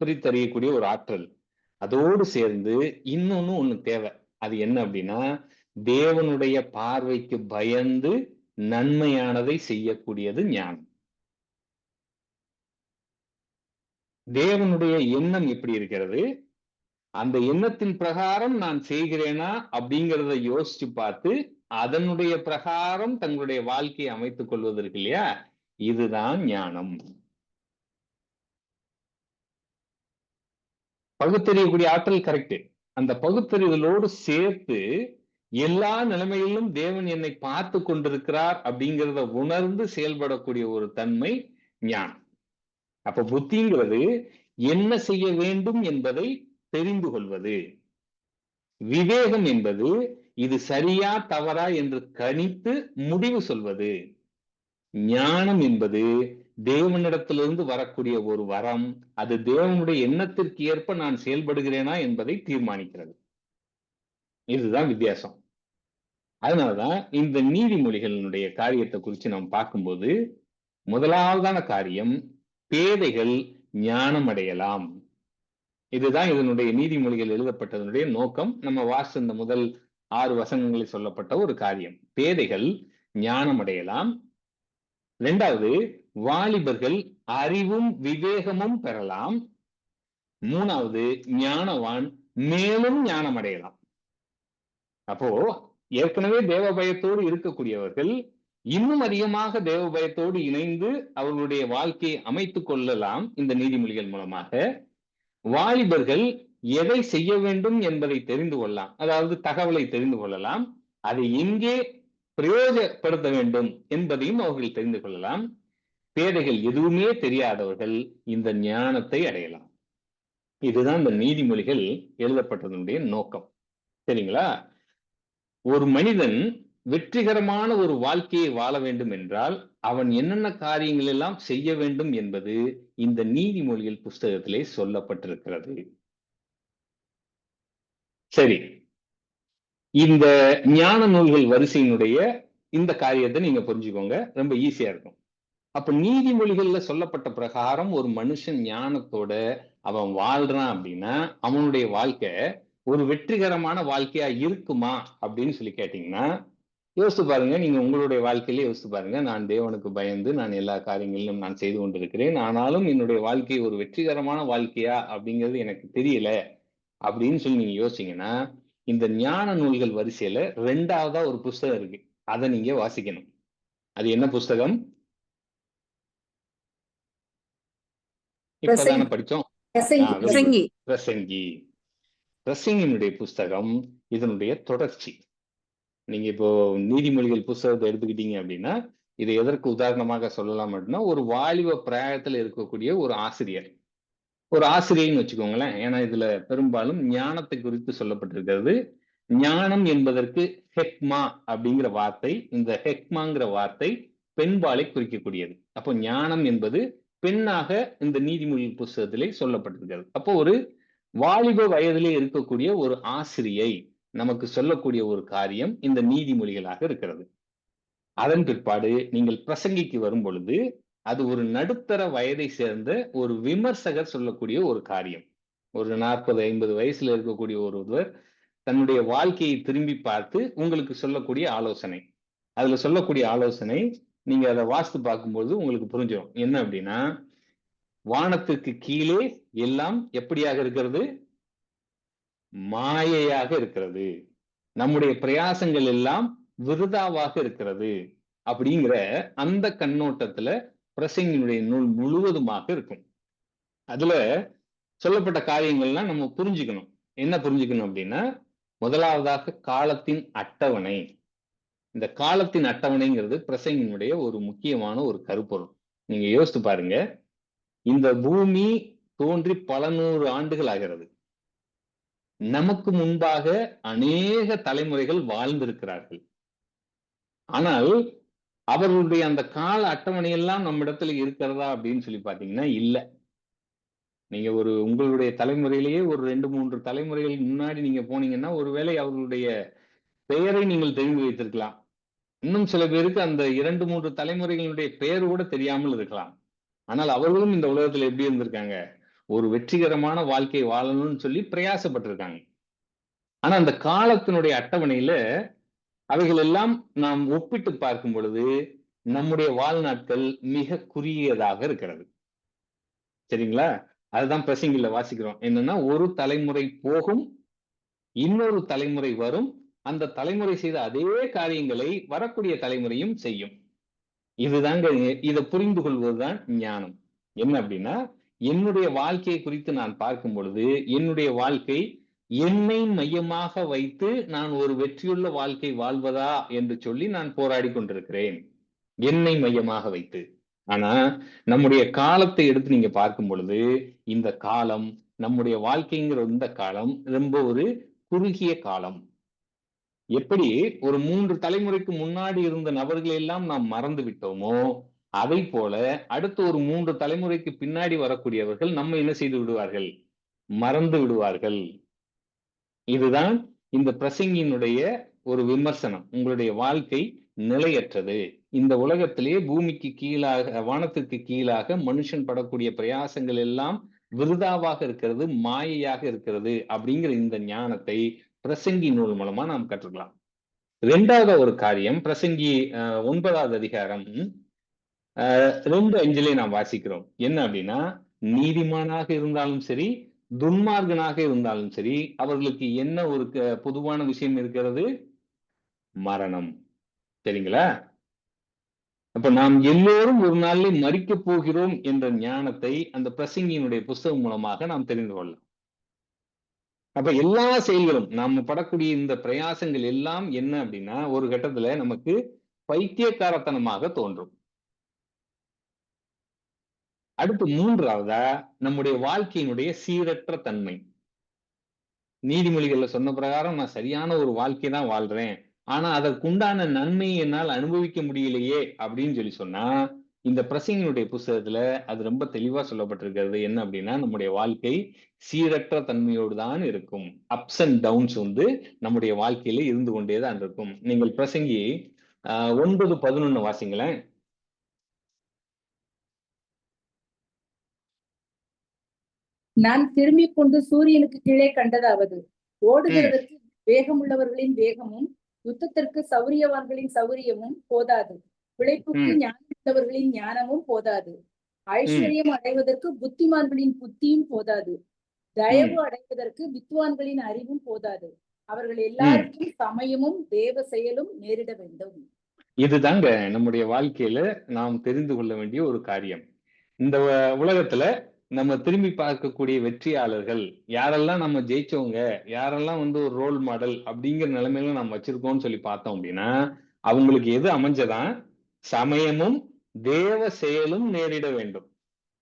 பிரித்தறியக்கூடிய ஒரு ஆற்றல், அதோடு சேர்ந்து இன்னொன்னு ஒண்ணு தேவை. அது என்ன அப்படின்னா தேவனுடைய பார்வைக்கு பயந்து நன்மையானதை செய்யக்கூடியது ஞானம். தேவனுடைய எண்ணம் எப்படி இருக்கிறது, அந்த எண்ணத்தின் பிரகாரம் நான் செய்கிறேனா அப்படிங்கிறத யோசிச்சு பார்த்து அதனுடைய பிரகாரம் தங்களுடைய வாழ்க்கையை அமைத்துக் கொள்வதற்கு இல்லையா, இதுதான் ஞானம். பகுத்தறியக்கூடிய ஆற்றல் கரெக்ட். அந்த பகுத்தறிதலோடு சேர்த்து எல்லா நிலைமையிலும் தேவன் என்னை பார்த்து கொண்டிருக்கிறார் அப்படிங்கிறத உணர்ந்து செயல்படக்கூடிய ஒரு தன்மை ஞானம். அப்ப புத்திங்கிறது என்ன செய்ய வேண்டும் என்பதை தெரிந்து கொள்வது. விவேகம் என்பது இது சரியா தவறா என்று கணித்து முடிவு சொல்வது. ஞானம் என்பது தேவனிடத்திலிருந்து வரக்கூடிய ஒரு வரம், அது தேவனுடைய எண்ணத்திற்கு ஏற்ப நான் செயல்படுகிறேனா என்பதை தீர்மானிக்கிறது. இதுதான் வித்தியாசம். அதனாலதான் இந்த நீதிமொழிகளினுடைய காரியத்தை குறித்து நாம் பார்க்கும்போது முதலாவதான காரியம், பேதைகள் ஞானம் அடையலாம். இதுதான் இதனுடைய நீதிமொழிகள் எழுதப்பட்டதனுடைய நோக்கம். நம்ம வாசித்த இந்த முதல் 6 வசனங்களில் சொல்லப்பட்ட ஒரு காரியம், பேதைகள் ஞானம் அடையலாம். 2வது, வாலிபர்கள் அறிவும் விவேகமும் பெறலாம். 3வது, ஞானவான் மேலும் ஞானம் அடையலாம். அப்போ ஏற்கனவே தேவ பயத்தோடு இருக்கக்கூடியவர்கள் இன்னும் அதிகமாக தேவ பயத்தோடு இணைந்து அவர்களுடைய வாழ்க்கையை அமைத்துக் கொள்ளலாம் இந்த நீதிமொழிகள் மூலமாக. வாலிபர்கள் எதை செய்ய வேண்டும் என்பதை தெரிந்து கொள்ளலாம், அதாவது தகவலை தெரிந்து கொள்ளலாம், அதை எங்கே பிரயோஜனப்படுத்த வேண்டும் என்பதையும் அவர்கள் தெரிந்து கொள்ளலாம். பேதைகள் எதுவுமே தெரியாதவர்கள் இந்த ஞானத்தை அடையலாம். இதுதான் இந்த நீதிமொழிகள் எழுதப்பட்டதனுடைய நோக்கம். சரிங்களா? ஒரு மனிதன் வெற்றிகரமான ஒரு வாழ்க்கையை வாழ வேண்டும் என்றால் அவன் என்னென்ன காரியங்கள் எல்லாம் செய்ய வேண்டும் என்பது இந்த நீதிமொழிகள் புஸ்தகத்திலே சொல்லப்பட்டிருக்கிறது. சரி, இந்த ஞான நூல்கள் வரிசையினுடைய இந்த காரியத்தை நீங்க புரிஞ்சுக்கோங்க, ரொம்ப ஈஸியா இருக்கும். அப்ப நீதிமொழிகள்ல சொல்லப்பட்ட பிரகாரம் ஒரு மனுஷன் ஞானத்தோட அவன் வாழ்றான் அப்படின்னா அவனுடைய வாழ்க்கை ஒரு வெற்றிகரமான வாழ்க்கையா இருக்குமா அப்படின்னு சொல்லி கேட்டீங்கன்னா யோசித்து பாருங்க. நீங்க உங்களுடைய வாழ்க்கையிலே யோசித்து பாருங்க. நான் தேவனுக்கு பயந்து நான் எல்லா காரியங்களிலும் நான் செய்து கொண்டிருக்கிறேன், ஆனாலும் என்னுடைய வாழ்க்கை ஒரு வெற்றிகரமான வாழ்க்கையா அப்படிங்கிறது எனக்கு தெரியல அப்படின்னு சொல்லி நீங்க யோசிச்சீங்கன்னா இந்த ஞான நூல்கள் வரிசையில 2வதா ஒரு புஸ்தகம் இருக்கு, அதை நீங்க வாசிக்கணும். அது என்ன புஸ்தகம்? இப்பதானே படிச்சோம், பிரசங்கி. பிரசங்கியினுடைய புஸ்தகம் இதனுடைய தொடர்ச்சி. நீங்க இப்போ நீதிமொழிகள் புஸ்தகத்தை எடுத்துக்கிட்டீங்க அப்படின்னா இதை எதற்கு உதாரணமாக சொல்லலாம் அப்படின்னா ஒரு வாலிப பிராயத்துல இருக்கக்கூடிய ஒரு ஆசிரியைன்னு வச்சுக்கோங்களேன். ஏன்னா இதுல பெரும்பாலும் ஞானத்தை குறித்து சொல்லப்பட்டிருக்கிறது. ஞானம் என்பதற்கு ஹெக்மா அப்படிங்கிற வார்த்தை, இந்த ஹெக்மாங்கிற வார்த்தை பெண்பாலை குறிக்கக்கூடியது. அப்போ ஞானம் என்பது பெண்ணாக இந்த நீதிமொழி புஸ்தகத்திலே சொல்லப்பட்டிருக்கிறது. அப்போ ஒரு வாலிப வயதிலே இருக்கக்கூடிய ஒரு ஆசிரியை நமக்கு சொல்லக்கூடிய ஒரு காரியம் இந்த நீதிமொழிகளாக இருக்கிறது. அதன் பிற்பாடு நீங்கள் பிரசங்கிக்கு வரும் பொழுது அது ஒரு நடுத்தர வயதை சேர்ந்த ஒரு விமர்சகர் சொல்லக்கூடிய ஒரு காரியம். ஒரு 40-50 வயசுல இருக்கக்கூடிய ஒருவர் தன்னுடைய வாழ்க்கையை திரும்பி பார்த்து உங்களுக்கு சொல்லக்கூடிய ஆலோசனை. அதுல சொல்லக்கூடிய ஆலோசனை, நீங்க அதை வாசித்து பார்க்கும்போது உங்களுக்கு புரிஞ்சிடும். என்ன அப்படின்னா, வானத்துக்கு கீழே எல்லாம் எப்படியாக இருக்கிறது? மாயையாக இருக்கிறது. நம்முடைய பிரயாசங்கள் எல்லாம் விருதாவாக இருக்கிறது அப்படிங்கிற அந்த கண்ணோட்டத்துல பிரசங்கினுடைய நூல் முழுவதுமாக இருக்கும். அதுல சொல்லப்பட்ட காரியங்கள்லாம் நம்ம புரிஞ்சுக்கணும். என்ன புரிஞ்சுக்கணும் அப்படின்னா, முதலாவதாக காலத்தின் அட்டவணை. இந்த காலத்தின் அட்டவணைங்கிறது பிரசங்கினுடைய ஒரு முக்கியமான ஒரு கருப்பொருள். நீங்க யோசித்து பாருங்க, இந்த பூமி தோன்றி பல 100 ஆண்டுகள் ஆகிறது. நமக்கு முன்பாக அநேக தலைமுறைகள் வாழ்ந்திருக்கிறார்கள். ஆனால் அவர்களுடைய அந்த கால அட்டவணை எல்லாம் நம்மிடத்துல இருக்கிறதா அப்படின்னு சொல்லி பாத்தீங்கன்னா இல்ல. நீங்க உங்களுடைய தலைமுறையிலேயே ஒரு 2, 3 தலைமுறைகள் முன்னாடி நீங்க போனீங்கன்னா ஒருவேளை அவர்களுடைய பெயரை நீங்கள் தெரிந்து வைத்திருக்கலாம். இன்னும் சில பேருக்கு அந்த 2, 3 தலைமுறைகளுடைய பெயர் கூட தெரியாமல் இருக்கலாம். ஆனால் அவர்களும் இந்த உலகத்துல எப்படி இருந்திருக்காங்க? ஒரு வெற்றிகரமான வாழ்க்கை வாழணும்னு சொல்லி பிரயாசப்பட்டிருக்காங்க. ஆனா அந்த காலத்தினுடைய அட்டவணையில அவைகள் எல்லாம் நாம் ஒப்பிட்டு பார்க்கும் பொழுது நம்முடைய வாழ்நாட்கள் மிக குறுகியதாக இருக்கிறது. சரிங்களா? அதுதான் பிரசங்கில வாசிக்கிறோம். என்னன்னா, ஒரு தலைமுறை போகும், இன்னொரு தலைமுறை வரும். அந்த தலைமுறை செய்த அதே காரியங்களை வரக்கூடிய தலைமுறையும் செய்யும். இதுதாங்க, இதை புரிந்து கொள்வதுதான் ஞானம். என்ன அப்படின்னா, என்னுடைய வாழ்க்கையை குறித்து நான் பார்க்கும் பொழுது என்னுடைய வாழ்க்கை என்னை மையமாக வைத்து நான் ஒரு வெற்றியுள்ள வாழ்க்கை வாழ்வதா என்று சொல்லி நான் போராடி கொண்டிருக்கிறேன், என்னை மையமாக வைத்து. ஆனா நம்முடைய காலத்தை எடுத்து நீங்க பார்க்கும் பொழுது இந்த காலம், நம்முடைய வாழ்க்கைங்கிற இந்த காலம் ரொம்ப ஒரு குறுகிய காலம். எப்படி ஒரு 3 தலைமுறைக்கு முன்னாடி இருந்த நபர்களை எல்லாம் நாம் மறந்து விட்டோமோ, அதை போல அடுத்த ஒரு 3 தலைமுறைக்கு பின்னாடி வரக்கூடியவர்கள் நம்ம என்ன செய்து விடுவார்கள்? மறந்து விடுவார்கள். இதுதான் இந்த பிரசங்கியினுடைய ஒரு விமர்சனம். உங்களுடைய வாழ்க்கை நிலையற்றது. இந்த உலகத்திலே பூமிக்கு கீழாக, வானத்திற்கு கீழாக மனுஷன் படக்கூடிய பிரயாசங்கள் எல்லாம் விருதாவாக இருக்கிறது, மாயையாக இருக்கிறது அப்படிங்கிற இந்த ஞானத்தை பிரசங்கி நூல் மூலமா நாம் கற்றுக்கலாம். 2வது ஒரு காரியம், பிரசங்கி 9வது அதிகாரம் 2:5 நாம் வாசிக்கிறோம். என்ன அப்படின்னா, நீதிமானாக இருந்தாலும் சரி, துன்மார்கனாக இருந்தாலும் சரி, அவர்களுக்கு என்ன ஒரு பொதுவான விஷயம் இருக்கிறது? மரணம். சரிங்களா? அப்ப நாம் எல்லோரும் ஒரு நாளில் மரிக்க போகிறோம் என்ற ஞானத்தை அந்த பிரசங்கியினுடைய புஸ்தகம் மூலமாக நாம் தெரிந்து கொள்ளலாம். அப்ப எல்லா செயல்களும், நாம படக்கூடிய இந்த பிரயாசங்கள் எல்லாம் என்ன அப்படின்னா ஒரு கட்டத்துல நமக்கு பைத்தியக்காரத்தனமாக தோன்றும். அடுத்து 3வதா நம்முடைய வாழ்க்கையினுடைய சீரற்ற தன்மை. நீதிமொழிகள்ல சொன்ன பிரகாரம் நான் சரியான ஒரு வாழ்க்கை தான் வாழ்றேன், ஆனா அதற்குண்டான நன்மையை என்னால் அனுபவிக்க முடியலையே அப்படின்னு சொல்லி சொன்னா, இந்த பிரசங்கினுடைய புஸ்தகத்துல அது ரொம்ப தெளிவா சொல்லப்பட்டிருக்கிறது. என்ன அப்படின்னா, நம்முடைய வாழ்க்கை சீரற்ற தன்மையோடு தான் இருக்கும். அப்ஸ் அண்ட் டவுன்ஸ் நம்முடைய வாழ்க்கையில இருந்து கொண்டேதான் இருக்கும். நீங்கள் பிரசங்கி 9:11 வாசிங்களேன். நான் திரும்பிக் கொண்டு சூரியனுக்கு கீழே கண்டதாவது, ஓடுகிறதற்கு வேகமுள்ளவர்களின் வேகமும் யுத்தத்திற்கு சௌரியவான்களின் சௌரியமும் போதாது, பிழைப்புக்கு ஞானமுள்ளவர்களின் ஞானமும் போதாது, ஐஸ்வர்யம் அடைவதற்கு புத்திமான்களின் புத்தியும் போதாது, தயவு அடைவதற்கு வித்வான்களின் அறிவும் போதாது, அவர்கள் எல்லாருக்கும் சமயமும் தேவ செயலும் நேரிட வேண்டும். இதுதாங்க நம்முடைய வாழ்க்கையில நாம் தெரிந்து கொள்ள வேண்டிய ஒரு காரியம். இந்த உலகத்துல நம்ம திரும்பி பார்க்கக்கூடிய வெற்றியாளர்கள் யாரெல்லாம் நம்ம ஜெயிச்சவங்க, யாரெல்லாம் ஒரு ரோல் மாடல் அப்படிங்கிற நிலைமையில நம்ம வச்சிருக்கோம்னு சொல்லி பார்த்தோம் அப்படின்னா, அவங்களுக்கு எது அமைஞ்சதான்? சமயமும் தேவ செயலும் நேரிட வேண்டும்.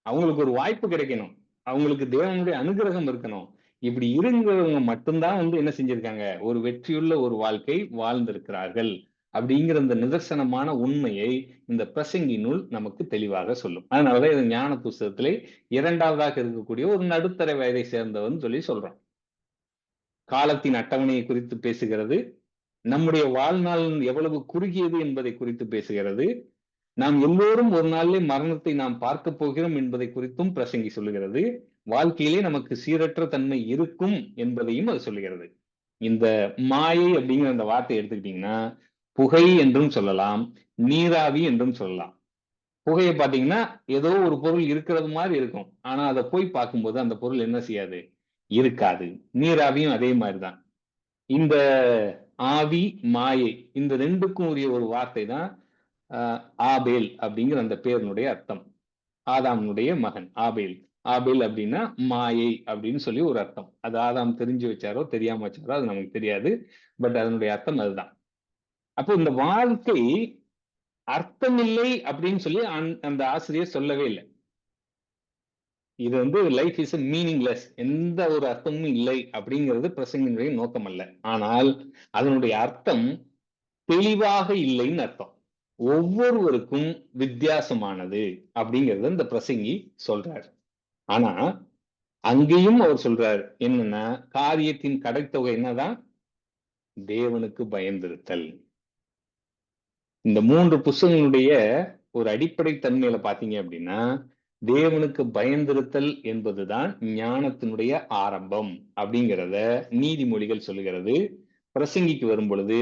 அவங்களுக்கு ஒரு வாய்ப்பு கிடைக்கணும், அவங்களுக்கு தேவனுடைய அனுகிரகம் இருக்கணும். இப்படி இருக்கிறவங்க மட்டும்தான் என்ன செஞ்சிருக்காங்க? ஒரு வெற்றியுள்ள ஒரு வாழ்க்கை வாழ்ந்திருக்கிறார்கள் அப்படிங்கிற இந்த நிதர்சனமான உண்மையை இந்த பிரசங்கி நூல் நமக்கு தெளிவாக சொல்லும். அதனாலதான் இது ஞான புஸ்தகத்திலே 2வதாக இருக்கக்கூடிய ஒரு நடுத்தர வயதை சேர்ந்தவன் சொல்லி சொல்றோம். காலத்தின் அட்டவணையை குறித்து பேசுகிறது, நம்முடைய வாழ்நாள் எவ்வளவு குறுகியது என்பதை குறித்து பேசுகிறது, நாம் எல்லோரும் ஒரு நாளிலே மரணத்தை நாம் பார்க்க போகிறோம் என்பதை குறித்தும் பிரசங்கி சொல்லுகிறது, வாழ்க்கையிலே நமக்கு சீரற்ற தன்மை இருக்கும் என்பதையும் அது சொல்லுகிறது. இந்த மாயை அப்படிங்கிற அந்த வார்த்தை எடுத்துக்கிட்டீங்கன்னா புகை என்றும் சொல்லலாம், நீராவி என்றும் சொல்லலாம். புகையை பார்த்தீங்கன்னா ஏதோ ஒரு பொருள் இருக்கிறது மாதிரி இருக்கும், ஆனா அதை போய் பார்க்கும்போது அந்த பொருள் என்ன செய்யாது, இருக்காது. நீராவியும் அதே மாதிரிதான். இந்த ஆவி, மாயை, இந்த ரெண்டுக்கும் உரிய ஒரு வார்த்தை தான் ஆபேல் அப்படிங்கிற அந்த பேருனுடைய அர்த்தம். ஆதாமுடைய மகன் ஆபேல். ஆபேல் அப்படின்னா மாயை அப்படின்னு சொல்லி ஒரு அர்த்தம். அது ஆதாம் தெரிஞ்சு வச்சாரோ தெரியாம வச்சாரோ அது நமக்கு தெரியாது. பட் அதனுடைய அர்த்தம் அதுதான். அப்போ இந்த வாழ்க்கை அர்த்தமில்லை அப்படின்னு சொல்லி அந்த ஆசிரியர் சொல்லவே இல்லை. இது வந்து லைஃப் இஸ் மீனிங்லெஸ், எந்த ஒரு அர்த்தமும் இல்லை அப்படிங்கிறது பிரசங்கினுடைய நோக்கம் அல்ல. ஆனால் அதனுடைய அர்த்தம் தெளிவாக இல்லைன்னு அர்த்தம். ஒவ்வொருவருக்கும் வித்தியாசமானது அப்படிங்கறத இந்த பிரசங்கி சொல்றார். ஆனா அங்கேயும் அவர் சொல்றார் என்னன்னா, காரியத்தின் கடைத்தொகை என்னதான், தேவனுக்கு பயந்திருத்தல். இந்த 3 புஸ்தகங்களுடைய ஒரு அடிப்படை தன்மையில பாத்தீங்க அப்படின்னா, தேவனுக்கு பயந்திருத்தல் என்பதுதான் ஞானத்தினுடைய ஆரம்பம் அப்படிங்கிறத நீதிமொழிகள் சொல்லுகிறது. பிரசங்கிக்கு வரும் பொழுது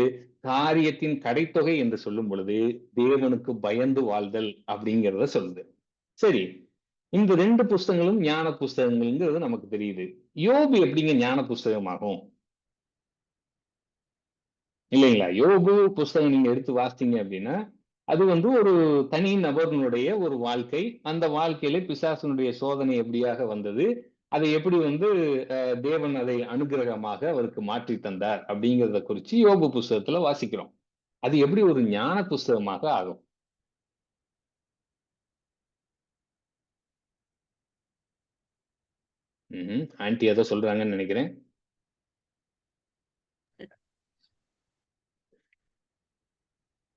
காரியத்தின் கடைத்தொகை என்று சொல்லும் பொழுது தேவனுக்கு பயந்து வாழ்தல் அப்படிங்கிறத சொல்லுது. சரி, இந்த 2 புஸ்தகங்களும் ஞான புஸ்தகங்கள்ங்கிறது நமக்கு தெரியுது. யோபு எப்படிங்க ஞான புஸ்தகமாகும்? இல்லைங்களா? யோபு புஸ்தகம் நீங்க எடுத்து வாசித்தீங்க அப்படின்னா, அது வந்து ஒரு தனி நபர்களுடைய ஒரு வாழ்க்கை. அந்த வாழ்க்கையில பிசாசனுடைய சோதனை எப்படியாக வந்தது, அதை எப்படி வந்து தேவன் அதை அனுகிரகமாக அவருக்கு மாற்றி தந்தார் அப்படிங்கிறத குறித்து யோபு புஸ்தகத்துல வாசிக்கிறோம். அது எப்படி ஒரு ஞான புஸ்தகமாக ஆகும்? ஆன்டி ஏதோ சொல்றாங்கன்னு நினைக்கிறேன்.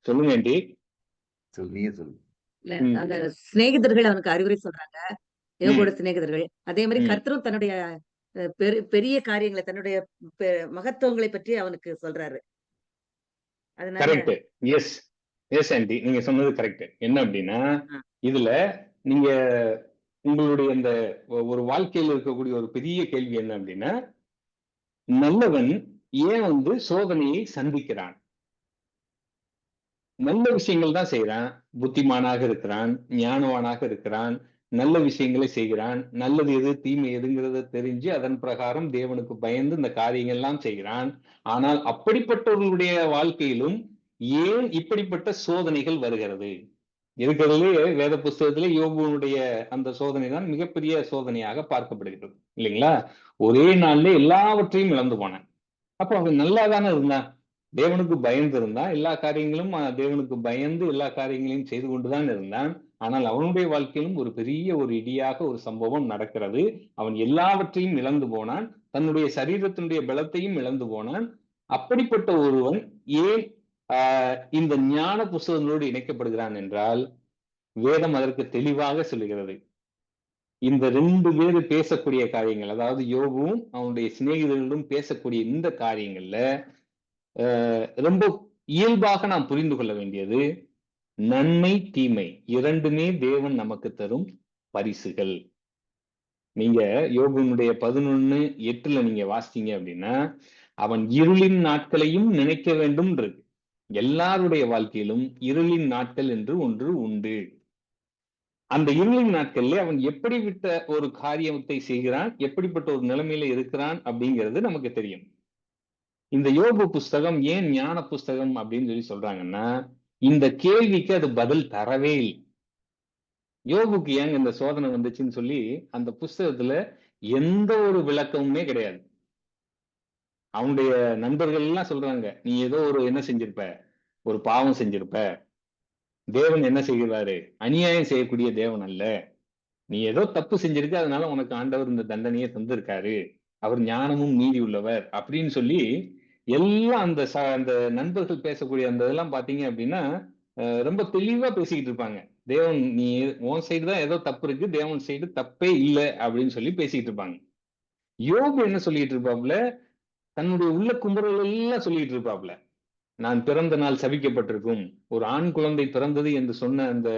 சொல்லுங்க ஆன்டி. நீங்க சொல்லு. அந்த சிநேகிதர்கள் அவனுக்கு அறிவுரை சொல்றாங்க, யோபோட சிநேகிதர்கள். அதே மாதிரி கர்த்தரும் தன்னுடைய பெரிய காரியங்களை, தன்னுடைய மகத்துவங்களை பற்றி அவனுக்கு சொல்றாரு. கரெக்ட். எஸ் எஸ் ஆன்டி, நீங்க சொன்னது கரெக்ட். என்ன அப்படின்னா, இதுல நீங்க உங்களுடைய இந்த ஒரு வாழ்க்கையில் இருக்கக்கூடிய ஒரு பெரிய கேள்வி என்ன அப்படின்னா, நல்லவன் ஏன் வந்து சோதனையை சந்திக்கிறான்? நல்ல விஷயங்கள் தான் செய்யறான், புத்திமானாக இருக்கிறான், ஞானவானாக இருக்கிறான், நல்ல விஷயங்களை செய்கிறான், நல்லது எது தீமை எதுங்கிறத தெரிஞ்சு அதன் பிரகாரம் தேவனுக்கு பயந்து இந்த காரியங்கள் எல்லாம் செய்கிறான். ஆனால் அப்படிப்பட்டவர்களுடைய வாழ்க்கையிலும் ஏன் இப்படிப்பட்ட சோதனைகள் வருகிறது? இருக்கிறதுலே வேத புஸ்தகத்திலே யோபுனுடைய அந்த சோதனை தான் மிகப்பெரிய சோதனையாக பார்க்கப்படுகிறது, இல்லைங்களா? ஒரே நாள்ல எல்லாவற்றையும் இழந்து போனான். அப்போ அவன் நல்லா தானே இருந்தான், தேவனுக்கு பயந்து இருந்தான், எல்லா காரியங்களும் தேவனுக்கு பயந்து எல்லா காரியங்களையும் செய்து கொண்டுதான் இருந்தான். ஆனால் அவனுடைய வாழ்க்கையிலும் ஒரு பெரிய ஒரு இடியாக ஒரு சம்பவம் நடக்கிறது. அவன் எல்லாவற்றையும் இழந்து போனான், தன்னுடைய சரீரத்தினுடைய பலத்தையும் இழந்து போனான். அப்படிப்பட்ட ஒருவன் ஏன் இந்த ஞான புஸ்தகங்களோடு இணைக்கப்படுகிறான் என்றால், வேதம் அதற்கு தெளிவாக சொல்லுகிறது. இந்த 2 பேரு பேசக்கூடிய காரியங்கள், அதாவது யோபுவும் அவனுடைய சிநேகிதர்களும் பேசக்கூடிய இந்த காரியங்கள்ல ரொம்ப இயல்பாக நாம் புரிந்து கொள்ள வேண்டியது, நன்மை தீமை இரண்டுமே தேவன் நமக்கு தரும் பரிசுகள். நீங்க யோபுனுடைய 11:8 நீங்க வாசித்தீங்க அப்படின்னா, அவன் இருளின் நாட்களையும் நினைக்க வேண்டும் இருக்கு. எல்லாருடைய வாழ்க்கையிலும் இருளின் நாட்கள் என்று ஒன்று உண்டு. அந்த இருளின் நாட்கள்ல அவன் எப்படிப்பட்ட ஒரு காரியத்தை செய்கிறான், எப்படிப்பட்ட ஒரு நிலைமையில இருக்கிறான் அப்படிங்கிறது நமக்கு தெரியும். இந்த யோபு புஸ்தகம் ஏன் ஞான புஸ்தகம் அப்படின்னு சொல்லி சொல்றாங்கன்னா, இந்த கேள்விக்கு அது பதில் தரவே இல்லை. யோபுக்கு ஏங்க இந்த சோதனை வந்துச்சுன்னு சொல்லி அந்த புஸ்தகத்துல எந்த ஒரு விளக்கமுமே கிடையாது. அவனுடைய நண்பர்கள் எல்லாம் சொல்றாங்க, நீ ஏதோ ஒரு என்ன செஞ்சிருப்ப, ஒரு பாவம் செஞ்சிருப்ப, தேவன் என்ன செய்கிறாரு, அநியாயம் செய்யக்கூடிய தேவன் அல்ல, நீ ஏதோ தப்பு செஞ்சிருக்க, அதனால உனக்கு ஆண்டவர் இந்த தண்டனையை தந்திருக்காரு, அவர் ஞானமும் நீதி உள்ளவர் அப்படின்னு சொல்லி எல்லாம் அந்த நண்பர்கள் பேசக்கூடிய அந்த இதெல்லாம் பாத்தீங்க அப்படின்னா ரொம்ப தெளிவா பேசிக்கிட்டு இருப்பாங்க. தேவன் நீ உன் சைடு தான் ஏதோ தப்பு இருக்கு, தேவன் சைடு தப்பே இல்லை அப்படின்னு சொல்லி பேசிக்கிட்டு இருப்பாங்க. யோபு என்ன சொல்லிட்டு இருப்பாப்ல, தன்னுடைய உள்ள குமுறல் எல்லாம் சொல்லிட்டு இருப்பாப்ல. நான் பிறந்த நாள் சபிக்கப்பட்டிருக்கும், ஒரு ஆண் குழந்தை பிறந்தது என்று சொன்ன அந்த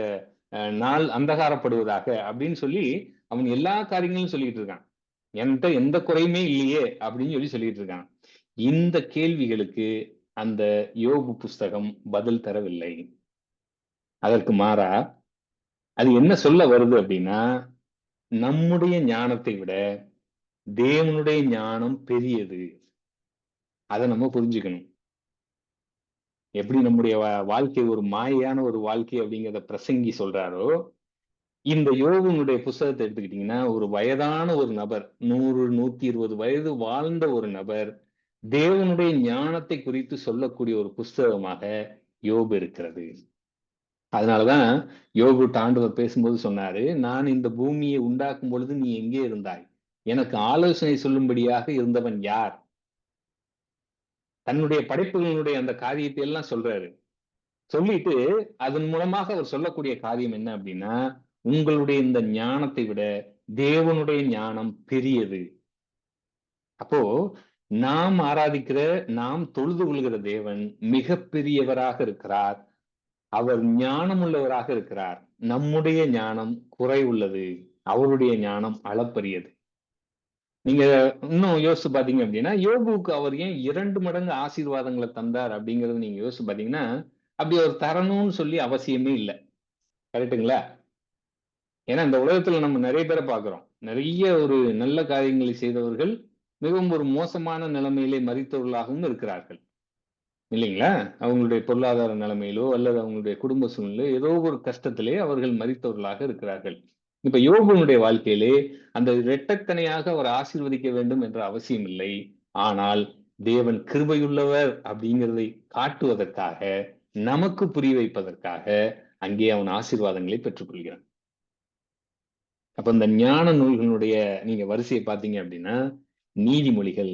நாள் அந்தகாரப்படுவதாக அப்படின்னு சொல்லி அவன் எல்லா காரியங்களும் சொல்லிட்டு இருக்கான். என்கிட்ட எந்த குறையுமே இல்லையே அப்படின்னு சொல்லி சொல்லிட்டு இருக்கான். இந்த கேள்விகளுக்கு அந்த யோபு புஸ்தகம் பதில் தரவில்லை. அதற்கு மாறா அது என்ன சொல்ல வருது அப்படின்னா, நம்முடைய ஞானத்தை விட தேவனுடைய ஞானம் பெரியது. அதை நம்ம புரிஞ்சுக்கணும். எப்படி நம்முடைய வாழ்க்கை ஒரு மாயையான ஒரு வாழ்க்கை அப்படிங்கிறத பிரசங்கி சொல்றாரோ, இந்த யோபுனுடைய புஸ்தகத்தை எடுத்துக்கிட்டீங்கன்னா, ஒரு வயதான ஒரு நபர் 100, 120 வயது வாழ்ந்த ஒரு நபர் தேவனுடைய ஞானத்தை குறித்து சொல்லக்கூடிய ஒரு புஸ்தகமாக யோபு இருக்கிறது. அதனாலதான் யோபு ஆண்டவர் பேசும்போது சொன்னாரு, நான் இந்த பூமியை உண்டாக்கும் பொழுது நீ எங்கே இருந்தாய்? எனக்கு ஆலோசனை சொல்லும்படியாக இருந்தவன் யார்? தன்னுடைய படைப்புகளுடைய அந்த காரியத்தை எல்லாம் சொல்றாரு. சொல்லிட்டு அதன் மூலமாக அவர் சொல்லக்கூடிய காரியம் என்ன அப்படின்னா, உங்களுடைய இந்த ஞானத்தை விட தேவனுடைய ஞானம் பெரியது. அப்போ நாம் ஆராதிக்கிற, நாம் தொழுது கொள்கிற தேவன் மிக பெரியவராக இருக்கிறார். அவர் ஞானம் உள்ளவராக இருக்கிறார். நம்முடைய ஞானம் குறைவுள்ளது. அவருடைய ஞானம் அளப்பரியது. நீங்க இன்னும் யோசிச்சு பாத்தீங்க அப்படின்னா, யோபுவுக்கு அவர் ஏன் 2 மடங்கு ஆசீர்வாதங்களை தந்தார் அப்படிங்கறது நீங்க யோசிச்சு பாத்தீங்கன்னா, அப்படி அவர் தரணும்னு சொல்லி அவசியமே இல்லை. கரெக்டுங்களா? ஏன்னா இந்த உலகத்துல நம்ம நிறைய பேரை பார்க்கிறோம். நிறைய ஒரு நல்ல காரியங்களை செய்தவர்கள் மிகவும் ஒரு மோசமான நிலைமையிலே மரித்தவர்களாகவும் இருக்கிறார்கள். இல்லைங்களா? அவங்களுடைய பொருளாதார நிலைமையிலோ அல்லது அவங்களுடைய குடும்ப சூழ்நிலை ஏதோ ஒரு கஷ்டத்திலே அவர்கள் மரித்தவர்களாக இருக்கிறார்கள். இப்ப யோபுனுடைய வாழ்க்கையிலே அந்த இரட்டத்தனையாக அவர் ஆசீர்வதிக்க வேண்டும் என்ற அவசியம் இல்லை. ஆனால் தேவன் கிருபையுள்ளவர் அப்படிங்கிறதை காட்டுவதற்காக, நமக்கு புரிய வைப்பதற்காக அங்கே அவன் ஆசீர்வாதங்களை பெற்றுக்கொள்கிறான். அப்ப இந்த ஞான நூல்களுடைய நீங்க வரிசையை பார்த்தீங்க அப்படின்னா, நீதிமொழிகள்,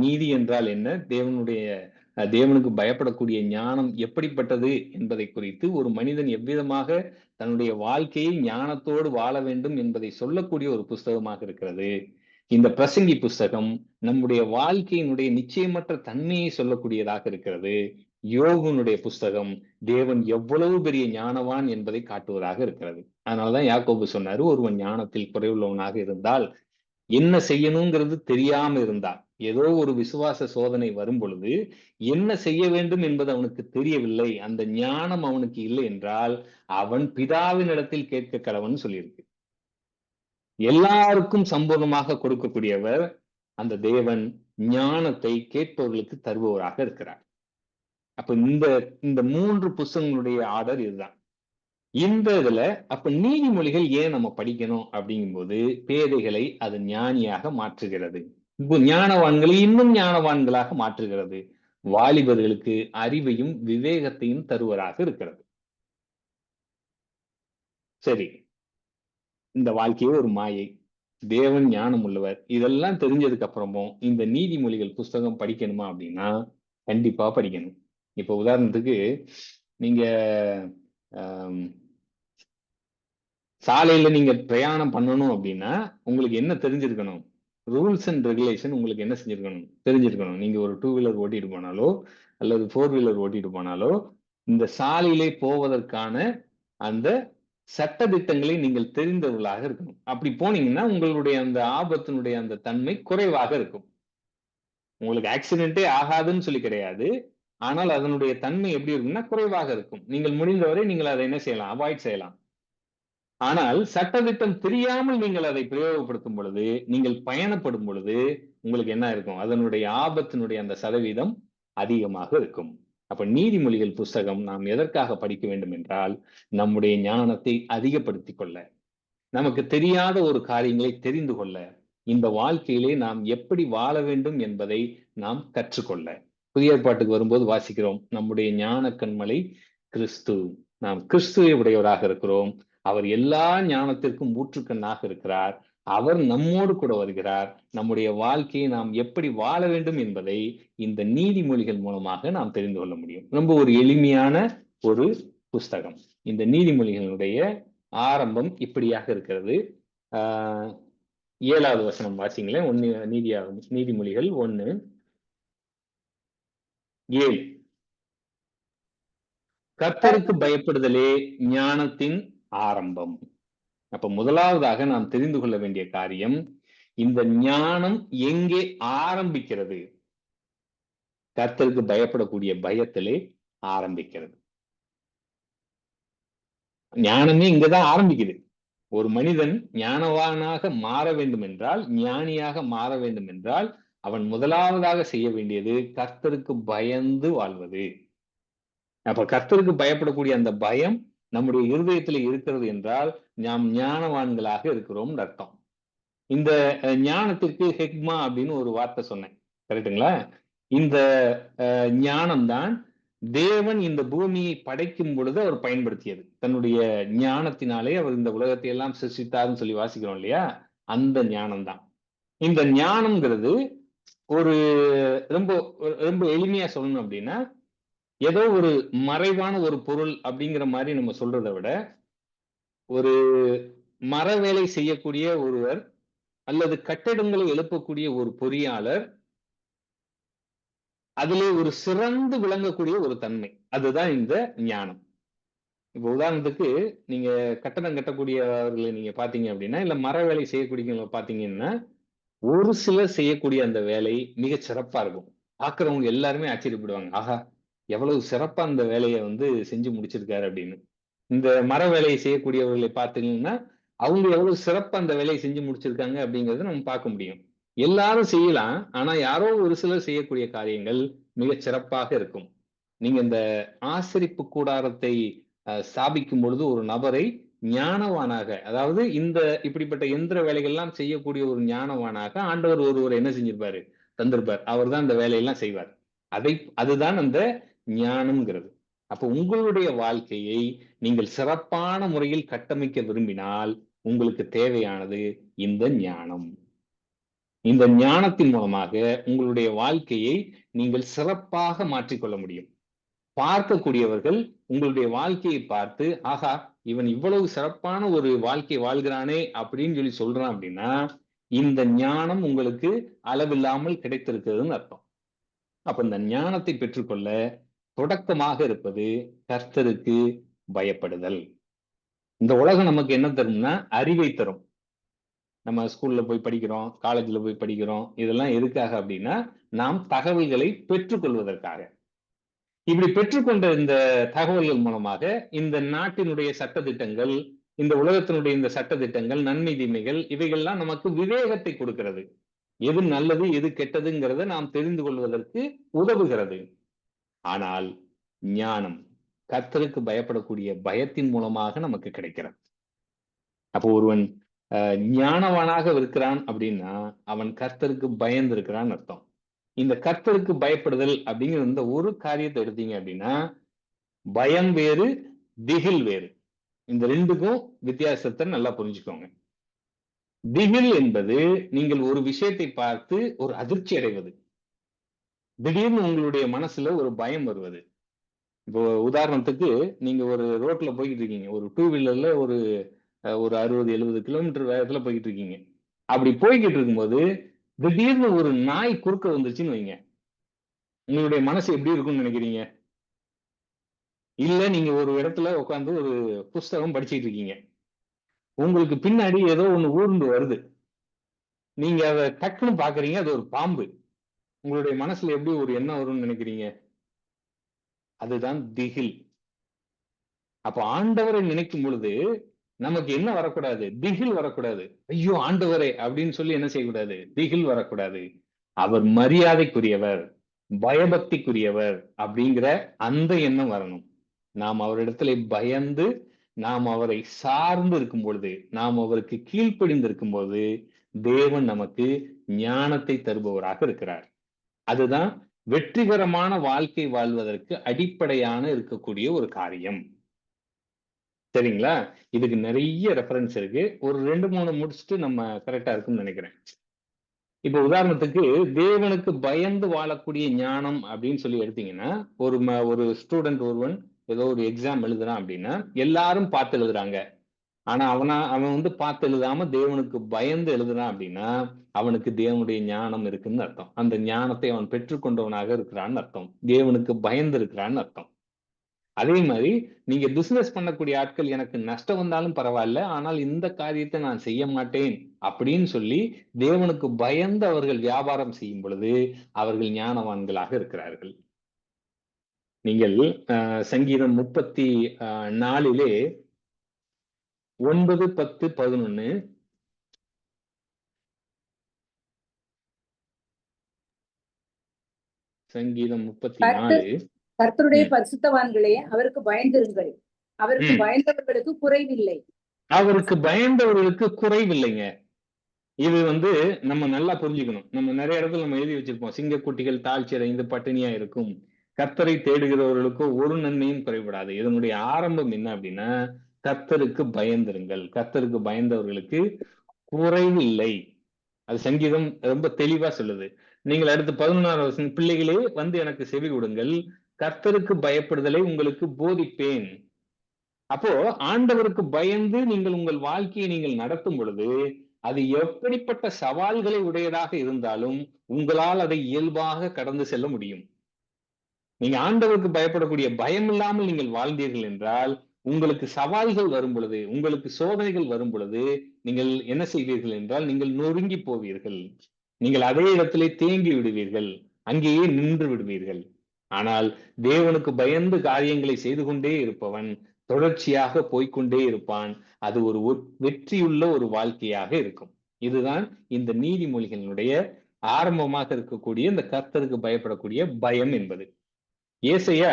நீதி என்றால் என்ன, தேவனுக்கு பயப்படக்கூடிய ஞானம் எப்படிப்பட்டது என்பதை குறித்து ஒரு மனிதன் எவ்விதமாக தன்னுடைய வாழ்க்கையை ஞானத்தோடு வாழ வேண்டும் என்பதை சொல்லக்கூடிய ஒரு புஸ்தகமாக இருக்கிறது. இந்த பிரசங்கி புஸ்தகம் நம்முடைய வாழ்க்கையினுடைய நிச்சயமற்ற தன்மையை சொல்லக்கூடியதாக இருக்கிறது. யோபுனுடைய புஸ்தகம் தேவன் எவ்வளவு பெரிய ஞானவான் என்பதை காட்டுவதாக இருக்கிறது. அதனாலதான் யாக்கோபு சொன்னாரு, ஒருவன் ஞானத்தில் குறைவுள்ளவனாக இருந்தால், என்ன செய்யணுங்கிறது தெரியாம இருந்தால், ஏதோ ஒரு விசுவாச சோதனை வரும் பொழுது என்ன செய்ய வேண்டும் என்பது அவனுக்கு தெரியவில்லை, அந்த ஞானம் அவனுக்கு இல்லை என்றால் அவன் பிதாவின் இடத்தில் கேட்க கடவன் சொல்லியிருக்கு. எல்லாருக்கும் சம்பூர்ணமாக கொடுக்கக்கூடியவர் அந்த தேவன் ஞானத்தை கேட்பவர்களுக்கு தருபவராக இருக்கிறார். அப்ப இந்த 3 புஸ்தகங்களுடைய ஆர்டர் இதுதான். இந்த இதுல அப்ப நீதிமொழிகள் ஏன் நம்ம படிக்கணும் அப்படிங்கும்போது, பேதைகளை அது ஞானியாக மாற்றுகிறது, ஞானவான்களை இன்னும் ஞானவான்களாக மாற்றுகிறது, வாலிபர்களுக்கு அறிவையும் விவேகத்தையும் தருவராக இருக்கிறது. சரி, இந்த வாழ்க்கையே ஒரு மாயை, தேவன் ஞானம் உள்ளவர், இதெல்லாம் தெரிஞ்சதுக்கு அப்புறமும் இந்த நீதிமொழிகள் புஸ்தகம் படிக்கணுமா அப்படின்னா கண்டிப்பா படிக்கணும். இப்ப உதாரணத்துக்கு நீங்க சாலையில நீங்க பிரயாணம் பண்ணணும் அப்படின்னா உங்களுக்கு என்ன தெரிஞ்சிருக்கணும்? ரூல்ஸ் அண்ட் ரெகுலேஷன் உங்களுக்கு என்ன செஞ்சிருக்கணும்? தெரிஞ்சிருக்கணும். நீங்க ஒரு 2 வீலர் ஓட்டிட்டு போனாலோ அல்லது 4 வீலர் ஓட்டிட்டு போனாலோ இந்த சாலையிலே போவதற்கான அந்த சட்ட திட்டங்களை நீங்கள் தெரிந்தவர்களாக இருக்கணும். அப்படி போனீங்கன்னா உங்களுடைய அந்த ஆபத்தினுடைய அந்த தன்மை குறைவாக இருக்கும். உங்களுக்கு ஆக்சிடென்ட்டே ஆகாதுன்னு சொல்லி கிடையாது, ஆனால் அதனுடைய தன்மை எப்படி இருக்கும்னா குறைவாக இருக்கும். நீங்கள் முடிந்தவரை நீங்கள் அதை என்ன செய்யலாம்? அவாய்ட் செய்யலாம். ஆனால் சட்டதிட்டம் தெரியாமல் நீங்கள் அதை பிரயோகப்படுத்தும் பொழுது, நீங்கள் பயணப்படும் பொழுது உங்களுக்கு என்ன இருக்கும்? அதனுடைய ஆபத்தினுடைய அந்த சதவீதம் அதிகமாக இருக்கும். அப்ப நீதிமொழிகள் புஸ்தகம் நாம் எதற்காக படிக்க வேண்டும் என்றால், நம்முடைய ஞானத்தை அதிகப்படுத்திக் கொள்ள, நமக்கு தெரியாத ஒரு காரியங்களை தெரிந்து கொள்ள, இந்த வாழ்க்கையிலே நாம் எப்படி வாழ வேண்டும் என்பதை நாம் கற்றுக்கொள்ள. புதிய ஏற்பாட்டுக்கு வரும்போது வாசிக்கிறோம், நம்முடைய ஞான கண்மலை கிறிஸ்து. நாம் கிறிஸ்துவை உடையவராக இருக்கிறோம். அவர் எல்லா ஞானத்திற்கும் ஊற்றுக்கண்ணாக இருக்கிறார். அவர் நம்மோடு கூட வருகிறார். நம்முடைய வாழ்க்கையை நாம் எப்படி வாழ வேண்டும் என்பதை இந்த நீதிமொழிகள் மூலமாக நாம் தெரிந்து கொள்ள முடியும். ரொம்ப ஒரு எளிமையான ஒரு புஸ்தகம். இந்த நீதிமொழிகளுடைய ஆரம்பம் இப்படியாக இருக்கிறது. 7வது வசனம் வாசிங்களேன். நீதிமொழிகள் 1:7. கர்த்தருக்கு பயப்படுதலே ஞானத்தின் ஆரம்பம். அப்ப முதலாவதாக நாம் தெரிந்து கொள்ள வேண்டிய காரியம், இந்த ஞானம் எங்கே ஆரம்பிக்கிறது? கர்த்தருக்கு பயப்படக்கூடிய பயத்திலே ஆரம்பிக்கிறது. ஞானமே இங்கதான் ஆரம்பிக்குது. ஒரு மனிதன் ஞானவானாக மாற வேண்டும் என்றால், ஞானியாக மாற வேண்டும் என்றால், அவன் முதலாவதாக செய்ய வேண்டியது கர்த்தருக்கு பயந்து வாழ்வது. அப்ப கர்த்தருக்கு பயப்படக்கூடிய அந்த பயம் நம்முடைய இருதயத்தில் இருக்கிறது என்றால் நாம் ஞானவான்களாக இருக்கிறோம் அர்த்தம். இந்த ஞானத்திற்கு ஹெக்மா அப்படின்னு ஒரு வார்த்தை சொன்னேன், கரெக்டுங்களா? இந்த ஞானம்தான் தேவன் இந்த பூமியை படைக்கும் பொழுது அவர் பயன்படுத்தியது. தன்னுடைய ஞானத்தினாலே அவர் இந்த உலகத்தை எல்லாம் சிருஷ்டித்தார்னு சொல்லி வாசிக்கிறோம் இல்லையா? அந்த ஞானம் தான். இந்த ஞானம்ங்கிறது ஒரு ரொம்ப ரொம்ப எளிமையா சொல்லணும் அப்படின்னா, ஏதோ ஒரு மறைவான ஒரு பொருள் அப்படிங்கிற மாதிரி நம்ம சொல்றதை விட, ஒரு மர வேலை செய்யக்கூடிய ஒருவர் அல்லது கட்டிடங்களை எழுப்பக்கூடிய ஒரு பொறியாளர், அதிலே ஒரு சிறந்து விளங்கக்கூடிய ஒரு தன்மை, அதுதான் இந்த ஞானம். இப்ப உதாரணத்துக்கு நீங்க கட்டடம் கட்டக்கூடியவர்களை நீங்க பாத்தீங்க அப்படின்னா, இல்ல மர வேலை செய்யக்கூடியவங்களை பாத்தீங்கன்னா, ஒரு சிலர் செய்யக்கூடிய அந்த வேலை மிக சிறப்பா இருக்கும். பாக்குறவங்க எல்லாருமே ஆச்சரியப்படுவாங்க, ஆஹா எவ்வளவு சிறப்பா அந்த வேலையை செஞ்சு முடிச்சிருக்காரு அப்படின்னு. இந்த மர வேலையை செய்யக்கூடியவர்களை பார்த்தீங்கன்னா, அவங்க எவ்வளவு சிறப்பா அந்த வேலையை செஞ்சு முடிச்சிருக்காங்க அப்படிங்கறத நம்ம பார்க்க முடியும். எல்லாரும் செய்யலாம், ஆனா யாரோ ஒரு சிலர் செய்யக்கூடிய காரியங்கள் மிகச் சிறப்பாக இருக்கும். நீங்க இந்த ஆசரிப்பு கூடாரத்தை ஸ்தாபிக்கும் பொழுது ஒரு நபரை ஞானவானாக, அதாவது இந்த இப்படிப்பட்ட எந்திர வேலைகள் எல்லாம் செய்யக்கூடிய ஒரு ஞானவானாக ஆண்டவர் ஒருவர் என்ன செஞ்சிருப்பாரு, தந்திருப்பார். அவர் தான் அந்த வேலையெல்லாம் செய்வார். அதுதான் அந்த ஞானம்ங்கிறது. அப்ப உங்களுடைய வாழ்க்கையை நீங்கள் சிறப்பான முறையில் கட்டமைக்க விரும்பினால் உங்களுக்கு தேவையானது இந்த ஞானம். இந்த ஞானத்தின் மூலமாக உங்களுடைய வாழ்க்கையை நீங்கள் சிறப்பாக மாற்றிக்கொள்ள முடியும். பார்க்கக்கூடியவர்கள் உங்களுடைய வாழ்க்கையை பார்த்து, ஆகா இவன் இவ்வளவு சிறப்பான ஒரு வாழ்க்கை வாழ்கிறானே அப்படின்னு சொல்லி சொல்றான் அப்படின்னா, இந்த ஞானம் உங்களுக்கு அளவில்லாமல் கிடைத்திருக்கிறதுன்னு அர்த்தம். அப்ப இந்த ஞானத்தை பெற்றுக்கொள்ள தொடக்கமாக இருப்பது கர்த்தருக்கு பயப்படுதல். இந்த உலகம் நமக்கு என்ன தரும்னா அறிவை தரும். நம்ம ஸ்கூல்ல போய் படிக்கிறோம், காலேஜ்ல போய் படிக்கிறோம், இதெல்லாம் எதுக்காக அப்படின்னா நாம் தகவல்களை பெற்றுக்கொள்வதற்காக. இப்படி பெற்றுக்கொண்ட இந்த தகவல்கள் மூலமாக இந்த நாட்டினுடைய சட்டதிட்டங்கள், இந்த உலகத்தினுடைய இந்த சட்டதிட்டங்கள், நன்மை தீமைகள், இவைகள்லாம் நமக்கு விவேகத்தை கொடுக்கிறது. எது நல்லது எது கெட்டதுங்கிறத நாம் தெரிந்து கொள்வதற்கு உதவுகிறது. ஆனால் ஞானம் கர்த்தருக்கு பயப்படக்கூடிய பயத்தின் மூலமாக நமக்கு கிடைக்கிறது. அப்போ ஒருவன் ஞானவானாக இருக்கிறான் அப்படின்னா அவன் கர்த்தருக்கு பயந்து இருக்கிறான்னு அர்த்தம். இந்த கர்த்தருக்கு பயப்படுதல் அப்படிங்கிற இந்த ஒரு காரியத்தை எடுத்தீங்க அப்படின்னா, பயம் வேறு, திகில் வேறு. இந்த ரெண்டுக்கும் வித்தியாசத்தை நல்லா புரிஞ்சுக்கோங்க. திகில் என்பது நீங்கள் ஒரு விஷயத்தை பார்த்து ஒரு அதிர்ச்சி அடைவது. திடீர்னு உங்களுடைய மனசுல ஒரு பயம் வருவது. இப்போ உதாரணத்துக்கு நீங்க ஒரு ரோட்ல போய்கிட்டு இருக்கீங்க, ஒரு டூ வீலர்ல ஒரு 60-70 கிலோமீட்டர் வேகத்துல போய்கிட்டு இருக்கீங்க. அப்படி போய்கிட்டு இருக்கும்போது திடீர்னு ஒரு நாய் குறுக்க வந்துருச்சுன்னு வைங்க, உங்களுடைய மனசு எப்படி இருக்கும்னு நினைக்கிறீங்க? இல்ல நீங்க ஒரு இடத்துல உட்காந்து ஒரு புஸ்தகம் படிச்சுட்டு இருக்கீங்க, உங்களுக்கு பின்னாடி ஏதோ ஒண்ணு ஊர்ந்து வருது, நீங்க அதை டக்குன்னு பாக்குறீங்க, அது ஒரு பாம்பு. உங்களுடைய மனசுல எப்படி ஒரு எண்ணம் வரும்னு நினைக்கிறீங்க? அதுதான் திகில். அப்ப ஆண்டவரை நினைக்கும் பொழுது நமக்கு என்ன வரக்கூடாது? திகில் வரக்கூடாது. ஐயோ ஆண்டவரே அப்படின்னு சொல்லி என்ன செய்யக்கூடாது? திகில் வரக்கூடாது. அவர் மரியாதைக்குரியவர், பயபக்திக்குரியவர் அப்படிங்கிற அந்த எண்ணம் வரணும். நாம் அவரிடத்துல பயந்து, நாம் அவரை சார்ந்து இருக்கும் பொழுது, நாம் அவருக்கு கீழ்ப்படிந்து இருக்கும் போது தேவன் நமக்கு ஞானத்தை தருபவராக இருக்கிறார். அதுதான் வெற்றிகரமான வாழ்க்கை வாழ்வதற்கு அடிப்படையான இருக்கக்கூடிய ஒரு காரியம். சரிங்களா? இதுக்கு நிறைய ரெஃபரன்ஸ் இருக்கு. ஒரு 2-3 முடிச்சுட்டு நம்ம கரெக்டா இருக்கும்னு நினைக்கிறேன். இப்ப உதாரணத்துக்கு தேவனுக்கு பயந்து வாழக்கூடிய ஞானம் அப்படின்னு சொல்லி எடுத்தீங்கன்னா, ஒரு ஸ்டூடெண்ட் ஒருவன் ஏதோ ஒரு எக்ஸாம் எழுதுறான் அப்படின்னா, எல்லாரும் பார்த்து எழுதுறாங்க. ஆனா அவன் பார்த்து எழுதாம தேவனுக்கு பயந்து எழுதுறான் அப்படின்னா, அவனுக்கு தேவனுடைய ஞானம் இருக்குன்னு அர்த்தம். அந்த ஞானத்தை அவன் பெற்றுக்கொண்டவனாக இருக்கிறான்னு அர்த்தம். தேவனுக்கு பயந்து இருக்கிறான்னு அர்த்தம். அதே மாதிரி நீங்க பிசினஸ் பண்ணக்கூடிய ஆட்கள் எனக்கு நஷ்டம் வந்தாலும் பரவாயில்ல, ஆனால் இந்த காரியத்தை நான் செய்ய மாட்டேன் அப்படின்னு சொல்லி தேவனுக்கு பயந்து அவர்கள் வியாபாரம் செய்யும் பொழுது அவர்கள் ஞானவான்களாக இருக்கிறார்கள். நீங்கள் சங்கீதம் 34 9, 10, 11 சங்கீதம் 34 கர்த்தருடைய பரிசுத்தவான்களே அவருக்கு பயந்திருங்கள், அவருக்கு பயந்தவர்களுக்கு குறைவில்லை. அவருக்கு பயந்தவர்களுக்கு குறைவில்லைங்க. இது நம்ம நல்லா புரிஞ்சுக்கணும். நம்ம நிறைய இடத்துல நம்ம எழுதி வச்சிருப்போம், சிங்கக்குட்டிகள் தாழ்ச்சி அடைந்து பட்டினியா இருக்கும், கர்த்தரை தேடுகிறவர்களுக்கு ஒரு நன்மையும் குறைபடாது. இதனுடைய ஆரம்பம் என்ன அப்படின்னா, கர்த்தருக்கு பயந்திருங்கள், கர்த்தருக்கு பயந்தவர்களுக்கு குறைவு இல்லை. அது சங்கீதம் ரொம்ப தெளிவா சொல்லுது. நீங்கள் அடுத்து 11ஆவது வசனம், பிள்ளைகளே எனக்கு செவி கொடுங்கள், கர்த்தருக்கு பயப்படுதலை உங்களுக்கு போதிப்பேன். அப்போ ஆண்டவருக்கு பயந்து நீங்கள் உங்கள் வாழ்க்கையை நீங்கள் நடத்தும் பொழுது அது எப்படிப்பட்ட சவால்களை உடையதாக இருந்தாலும் உங்களால் அதை இயல்பாக கடந்து செல்ல முடியும். நீங்க ஆண்டவருக்கு பயப்படக்கூடிய பயம் இல்லாமல் நீங்கள் வாழ்ந்தீர்கள் என்றால் உங்களுக்கு சவால்கள் வரும் பொழுது, உங்களுக்கு சோதனைகள் வரும் பொழுது நீங்கள் என்ன செய்வீர்கள் என்றால் நீங்கள் நொறுங்கி போவீர்கள். நீங்கள் அதே இடத்திலே தேங்கி விடுவீர்கள், அங்கேயே நின்று விடுவீர்கள். ஆனால் தேவனுக்கு பயந்து காரியங்களை செய்து கொண்டே இருப்பவன் தொடர்ச்சியாக போய்க்கொண்டே இருப்பான். அது ஒரு வெற்றியுள்ள ஒரு வாழ்க்கையாக இருக்கும். இதுதான் இந்த நீதிமொழிகளினுடைய ஆரம்பமாக இருக்கக்கூடிய இந்த கர்த்தருக்கு பயப்படக்கூடிய பயம் என்பது. ஏசாயா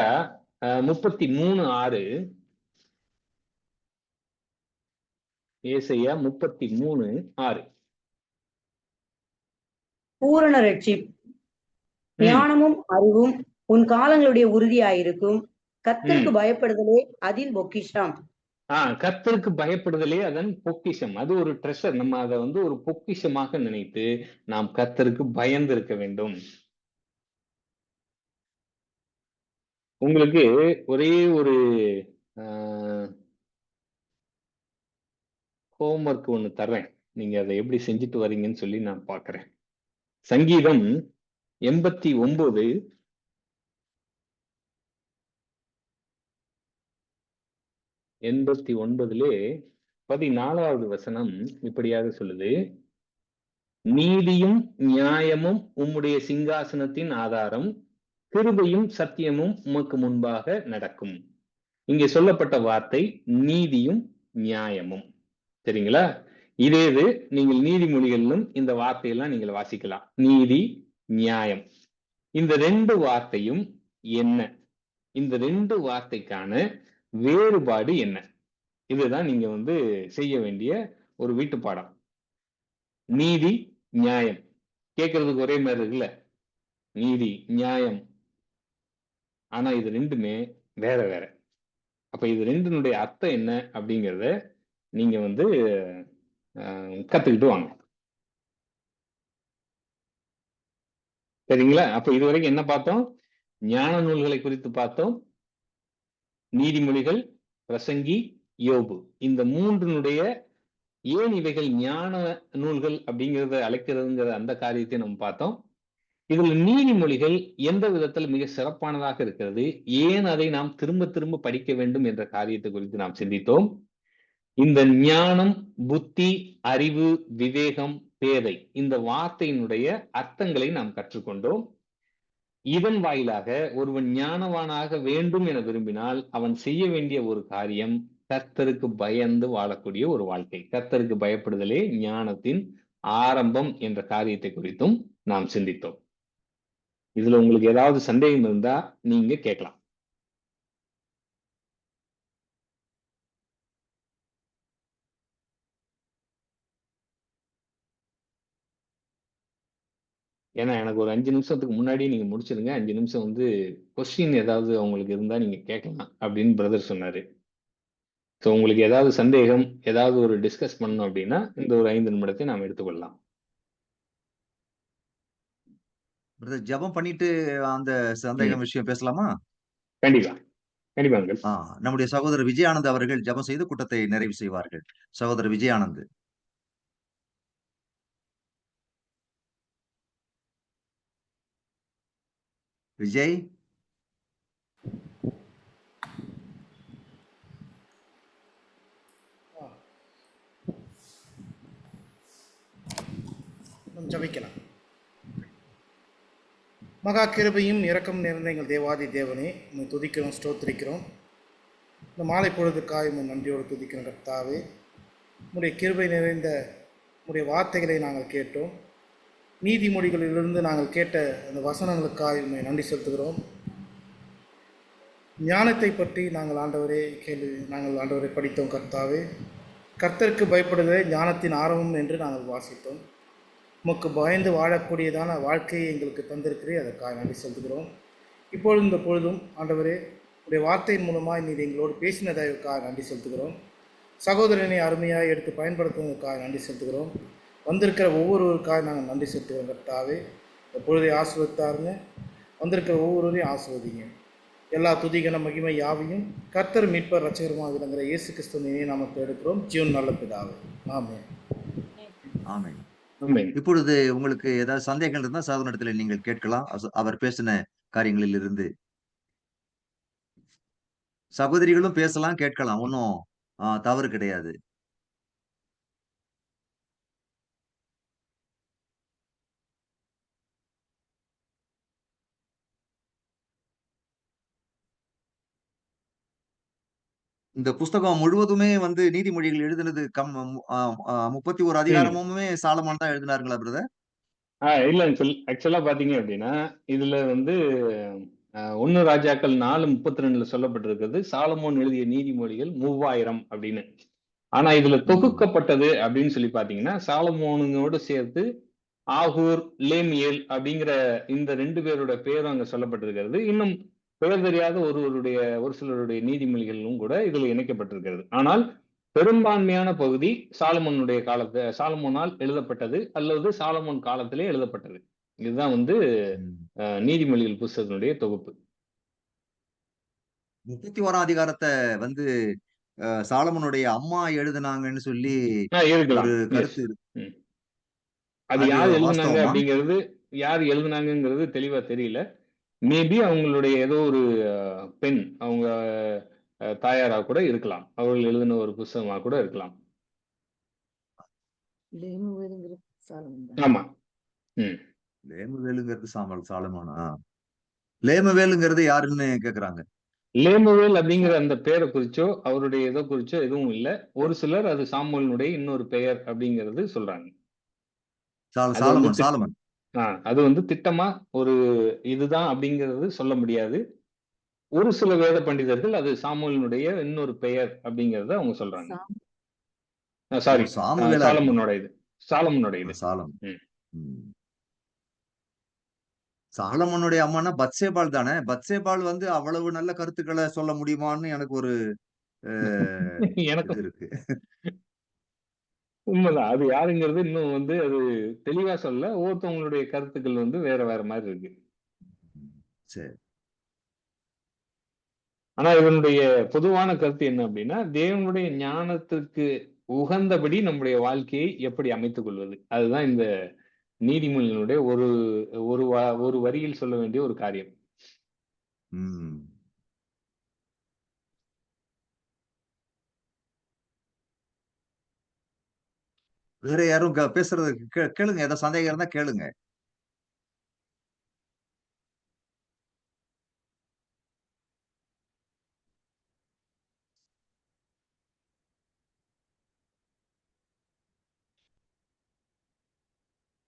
33:6 ஏசாயா 33:6 பூரண ரட்சிப் ஞானமும் அறிவும் உன் காலங்களுடைய உறுதியாயிருக்கும், கர்த்தருக்கு பயப்படுதலே அதில் பொக்கிஷம். கர்த்தருக்கு பயப்படுதலே அதன் பொக்கிஷம். அது ஒரு ட்ரெஷர். நம்ம அதை ஒரு பொக்கிஷமாக நினைத்து நாம் கர்த்தருக்கு பயந்து இருக்க வேண்டும். உங்களுக்கு ஒரே ஒரு ஹோம்ஒர்க் ஒண்ணு தர்றேன், நீங்க அதை எப்படி செஞ்சுட்டு வரீங்கன்னு சொல்லி நான் பார்க்கிறேன். சங்கீதம் 89 14வது வசனம் இப்படியாக சொல்லுது, நீதியும் நியாயமும் உம்முடைய சிங்காசனத்தின் ஆதாரம், கிருபையும் சத்தியமும் உமக்கு முன்பாக நடக்கும். இங்கே சொல்லப்பட்ட வார்த்தை நீதியும் நியாயமும். சரிங்களா? இதே இது நீங்கள் நீதிமொழிகளிலும் இந்த வார்த்தையெல்லாம் நீங்கள் வாசிக்கலாம். நீதி, நியாயம், இந்த ரெண்டு வார்த்தையும் என்ன? இந்த ரெண்டு வார்த்தைக்கான வேறுபாடு என்ன? இதுதான் நீங்க செய்ய வேண்டிய ஒரு வீட்டு பாடம். நீதி, நியாயம் கேட்கறதுக்கு ஒரே மாதிரி இருக்குல்ல, நீதி, நியாயம். ஆனா இது ரெண்டுமே வேற வேற. அப்ப இது ரெண்டினுடைய அர்த்தம் என்ன அப்படிங்கிறத நீங்க கத்துக்கிட்டு வாங்க. சரிங்களா? அப்ப இதுவரைக்கும் என்ன பார்த்தோம்? ஞான நூல்களை குறித்து பார்த்தோம். நீதிமொழிகள், பிரசங்கி, யோபு, இந்த மூன்றினுடைய ஏன் இவைகள் ஞான நூல்கள் அப்படிங்கிறத அழைக்கிறதுங்கிற அந்த காரியத்தை நம்ம பார்த்தோம். இதுல நீதிமொழிகள் எந்த விதத்தில் மிக சிறப்பானதாக இருக்கிறது, ஏன் அதை நாம் திரும்ப திரும்ப படிக்க வேண்டும் என்ற காரியத்தை குறித்து நாம் சிந்தித்தோம். இந்த ஞானம், புத்தி, அறிவு, விவேகம், பேதை, இந்த வார்த்தையினுடைய அர்த்தங்களை நாம் கற்றுக்கொண்டோம். இதன் வாயிலாக ஒருவன் ஞானவானாக வேண்டும் என விரும்பினால் அவன் செய்ய வேண்டிய ஒரு காரியம் கர்த்தருக்கு பயந்து வாழக்கூடிய ஒரு வாழ்க்கை. கர்த்தருக்கு பயப்படுதலே ஞானத்தின் ஆரம்பம் என்ற காரியத்தை குறித்தும் நாம் சிந்தித்தோம். இதுல உங்களுக்கு ஏதாவது சந்தேகம் இருந்தா நீங்க கேட்கலாம். ஏன்னா எனக்கு ஒரு 5 நிமிஷத்துக்கு முன்னாடி நீங்க முடிச்சிருங்க. 5 நிமிஷம் கொஸ்டின் ஏதாவது உங்களுக்கு இருந்தா நீங்க கேட்கலாம் அப்படின்னு பிரதர் சொன்னாரு. ஸோ உங்களுக்கு ஏதாவது சந்தேகம், ஏதாவது ஒரு டிஸ்கஸ் பண்ணணும் அப்படின்னா இந்த ஒரு 5 நிமிடத்தை நாம் எடுத்துக்கொள்ளலாம். ஜெபம் பண்ணிட்டு அந்த சந்தேகம் விஷயம் பேசலாமா? கண்டிப்பா கண்டிப்பாங்க. நம்முடைய சகோதரர் விஜயானந்த் அவர்கள் ஜெபம் செய்து கூட்டத்தை நிறைவு செய்வார்கள். சகோதரர் விஜயானந்த். விஜய். நாம் ஜெபிக்கலாம். மகா கிருபையும் இரக்கம் நிறைந்த எங்கள் தேவாதி தேவனே, உம்மை துதிக்கிறோம், ஸ்தோத்திரிக்கிறோம். இந்த மாலை பொழுதுக்காய் உம்மை நன்றியோடு துதிக்கிறோம் கர்த்தாவே. உம்முடைய கிருபை நிறைந்த உம்முடைய வார்த்தைகளை நாங்கள் கேட்டோம். நீதிமொழிகளிலிருந்து நாங்கள் கேட்ட அந்த வசனங்களுக்காய் உம்மை நன்றி செலுத்துகிறோம். ஞானத்தை பற்றி நாங்கள் ஆண்டவரை படித்தோம் கர்த்தாவே. கர்த்தருக்கு பயப்படுவதே ஞானத்தின் ஆரம்பம் என்று நாங்கள் வாசித்தோம். உமக்கு பயந்து வாழக்கூடியதான வாழ்க்கையை எங்களுக்கு தந்திருக்கிறேன், அதற்காக நன்றி செலுத்துகிறோம். இப்பொழுது இந்த பொழுதும் ஆண்டவரே உடைய வார்த்தையின் மூலமாக நீர் எங்களோடு பேசினதற்காக நன்றி செலுத்துகிறோம். சகோதரனை அருமையாக எடுத்து பயன்படுத்துவதற்காக நன்றி செலுத்துகிறோம். வந்திருக்கிற ஒவ்வொருவருக்காக நாங்கள் நன்றி செலுத்துகிறோம் கர்த்தாவே. இந்த பொழுதை ஆசீர்வதித்தாருங்க. வந்திருக்கிற ஒவ்வொருவரையும் ஆசீர்வதிங்க. எல்லா துதிகன மகிமை யாவையும் கர்த்தர் மீட்பர் ரட்சகருமாக விளங்குகிற இயேசு கிறிஸ்துவின் நாமத்தை எடுக்கிறோம். ஜீவன் நல்ல பிதாவே, ஆமென். ஆமென். ஆமென். இப்பொழுது உங்களுக்கு ஏதாவது சந்தேகங்கள் இருந்தால் சகோதரனிடத்தில் நீங்கள் கேட்கலாம். அவர் பேசின காரியங்களில் இருந்து சகோதரிகளும் பேசலாம், கேட்கலாம். ஒன்றும் தவறு கிடையாது. இந்த புஸ்தகம் முழுவதுமே வந்து நீதிமொழிகள் எழுதினது 31 ம். அதிகாரமுமே சாலமோன் தான் எழுதினாருங்களா பிரதர்? இல்லைன்னு ஆக்சுவலா பாத்தீங்க அப்படின்னா இதுல வந்து 1 ராஜாக்கள் 4:32 சொல்லப்பட்டிருக்கிறது சாலமோன் எழுதிய நீதிமொழிகள் 3000 அப்படின்னு. ஆனா இதுல தொகுக்கப்பட்டது அப்படின்னு சொல்லி பாத்தீங்கன்னா சாலமோனோடு சேர்த்து ஆகூர், லேமியேல் அப்படிங்கிற இந்த 2 பேரோட பேரும் அங்க சொல்லப்பட்டிருக்கிறது. இன்னும் பெயர் தெரியாத ஒரு சிலருடைய நீதிமொழிகளும் கூட இதுல இணைக்கப்பட்டிருக்கிறது. ஆனால் பெரும்பான்மையான பகுதி சாலமோனால் எழுதப்பட்டது அல்லது சாலமோன் காலத்திலே எழுதப்பட்டது. இதுதான் வந்து நீதிமொழிகள் புஸ்தகத்தினுடைய தொகுப்பு. 31 அதிகாரத்தை வந்து சாலமோனுடைய அம்மா எழுதினாங்கன்னு சொல்லி இருக்கலாம். ஒரு Yes. கருத்து இருக்கு. அது அது யார் எழுதுனாங்க வாஸ்தவமா? அப்படிங்கிறது யார் எழுதுனாங்கிறது தெளிவா தெரியல. மேபி அவங்களுடைய ஏதோ ஒரு பெண் அவங்க தாயாரா கூட இருக்கலாம். அவர்கள் எழுதின ஒரு புஸ்தகமா கூட இருக்கலாம். லேமுவேலுங்கிற சாலமோன் தான். ஆமா. லேமுவேலுங்கிறது சாலமோனா? லேமுவேலுங்கிறது யாருன்னு கேக்குறாங்க. லேமுவேல் அப்படிங்கிற அந்த பெயரை குறிச்சோ அவருடைய ஏதோ குறிச்சோ எதுவும் இல்ல. ஒரு சிலர் அது சாமுவேலினுடைய இன்னொரு பெயர் அப்படிங்கிறது சொல்றாங்க. சாலமன். அது வந்து திட்டமா ஒரு இதுதான் அப்படிங்கிறது சொல்ல முடியாது. ஒரு சில வேத பண்டிதர்கள் அது சாமுவேலினுடைய இன்னொரு பெயர் அப்படிங்கறத அவங்க சொல்றாங்க. சாரி, சாலமோனோட இது. சாலமோனுடைய அம்மானா பத்சேபாள் தானே? பத்சேபாள் வந்து அவ்வளவு நல்ல கருத்துக்களை சொல்ல முடியுமான்னு எனக்கு ஒரு எனக்கு இது இருக்கு. உண்மைதான். அது யாருங்கிறது இன்னும் வந்து அது தெளிவா சொல்ல. ஒவ்வொருத்தவங்களுடைய கருத்துக்கள் வந்து வேற வேற மாதிரி இருக்கு. சரி. ஆனா இதனுடைய பொதுவான கருத்து என்ன அப்படின்னா தேவனுடைய ஞானத்திற்கு உகந்தபடி நம்முடைய வாழ்க்கையை எப்படி அமைத்துக் கொள்வது, அதுதான் இந்த நீதிமொழியினுடைய ஒரு வரியில் சொல்ல வேண்டிய ஒரு காரியம். வேற யாரும் பேசுறது கேளுங்க. ஏதாவது சந்தேகம் இருந்தா கேளுங்க.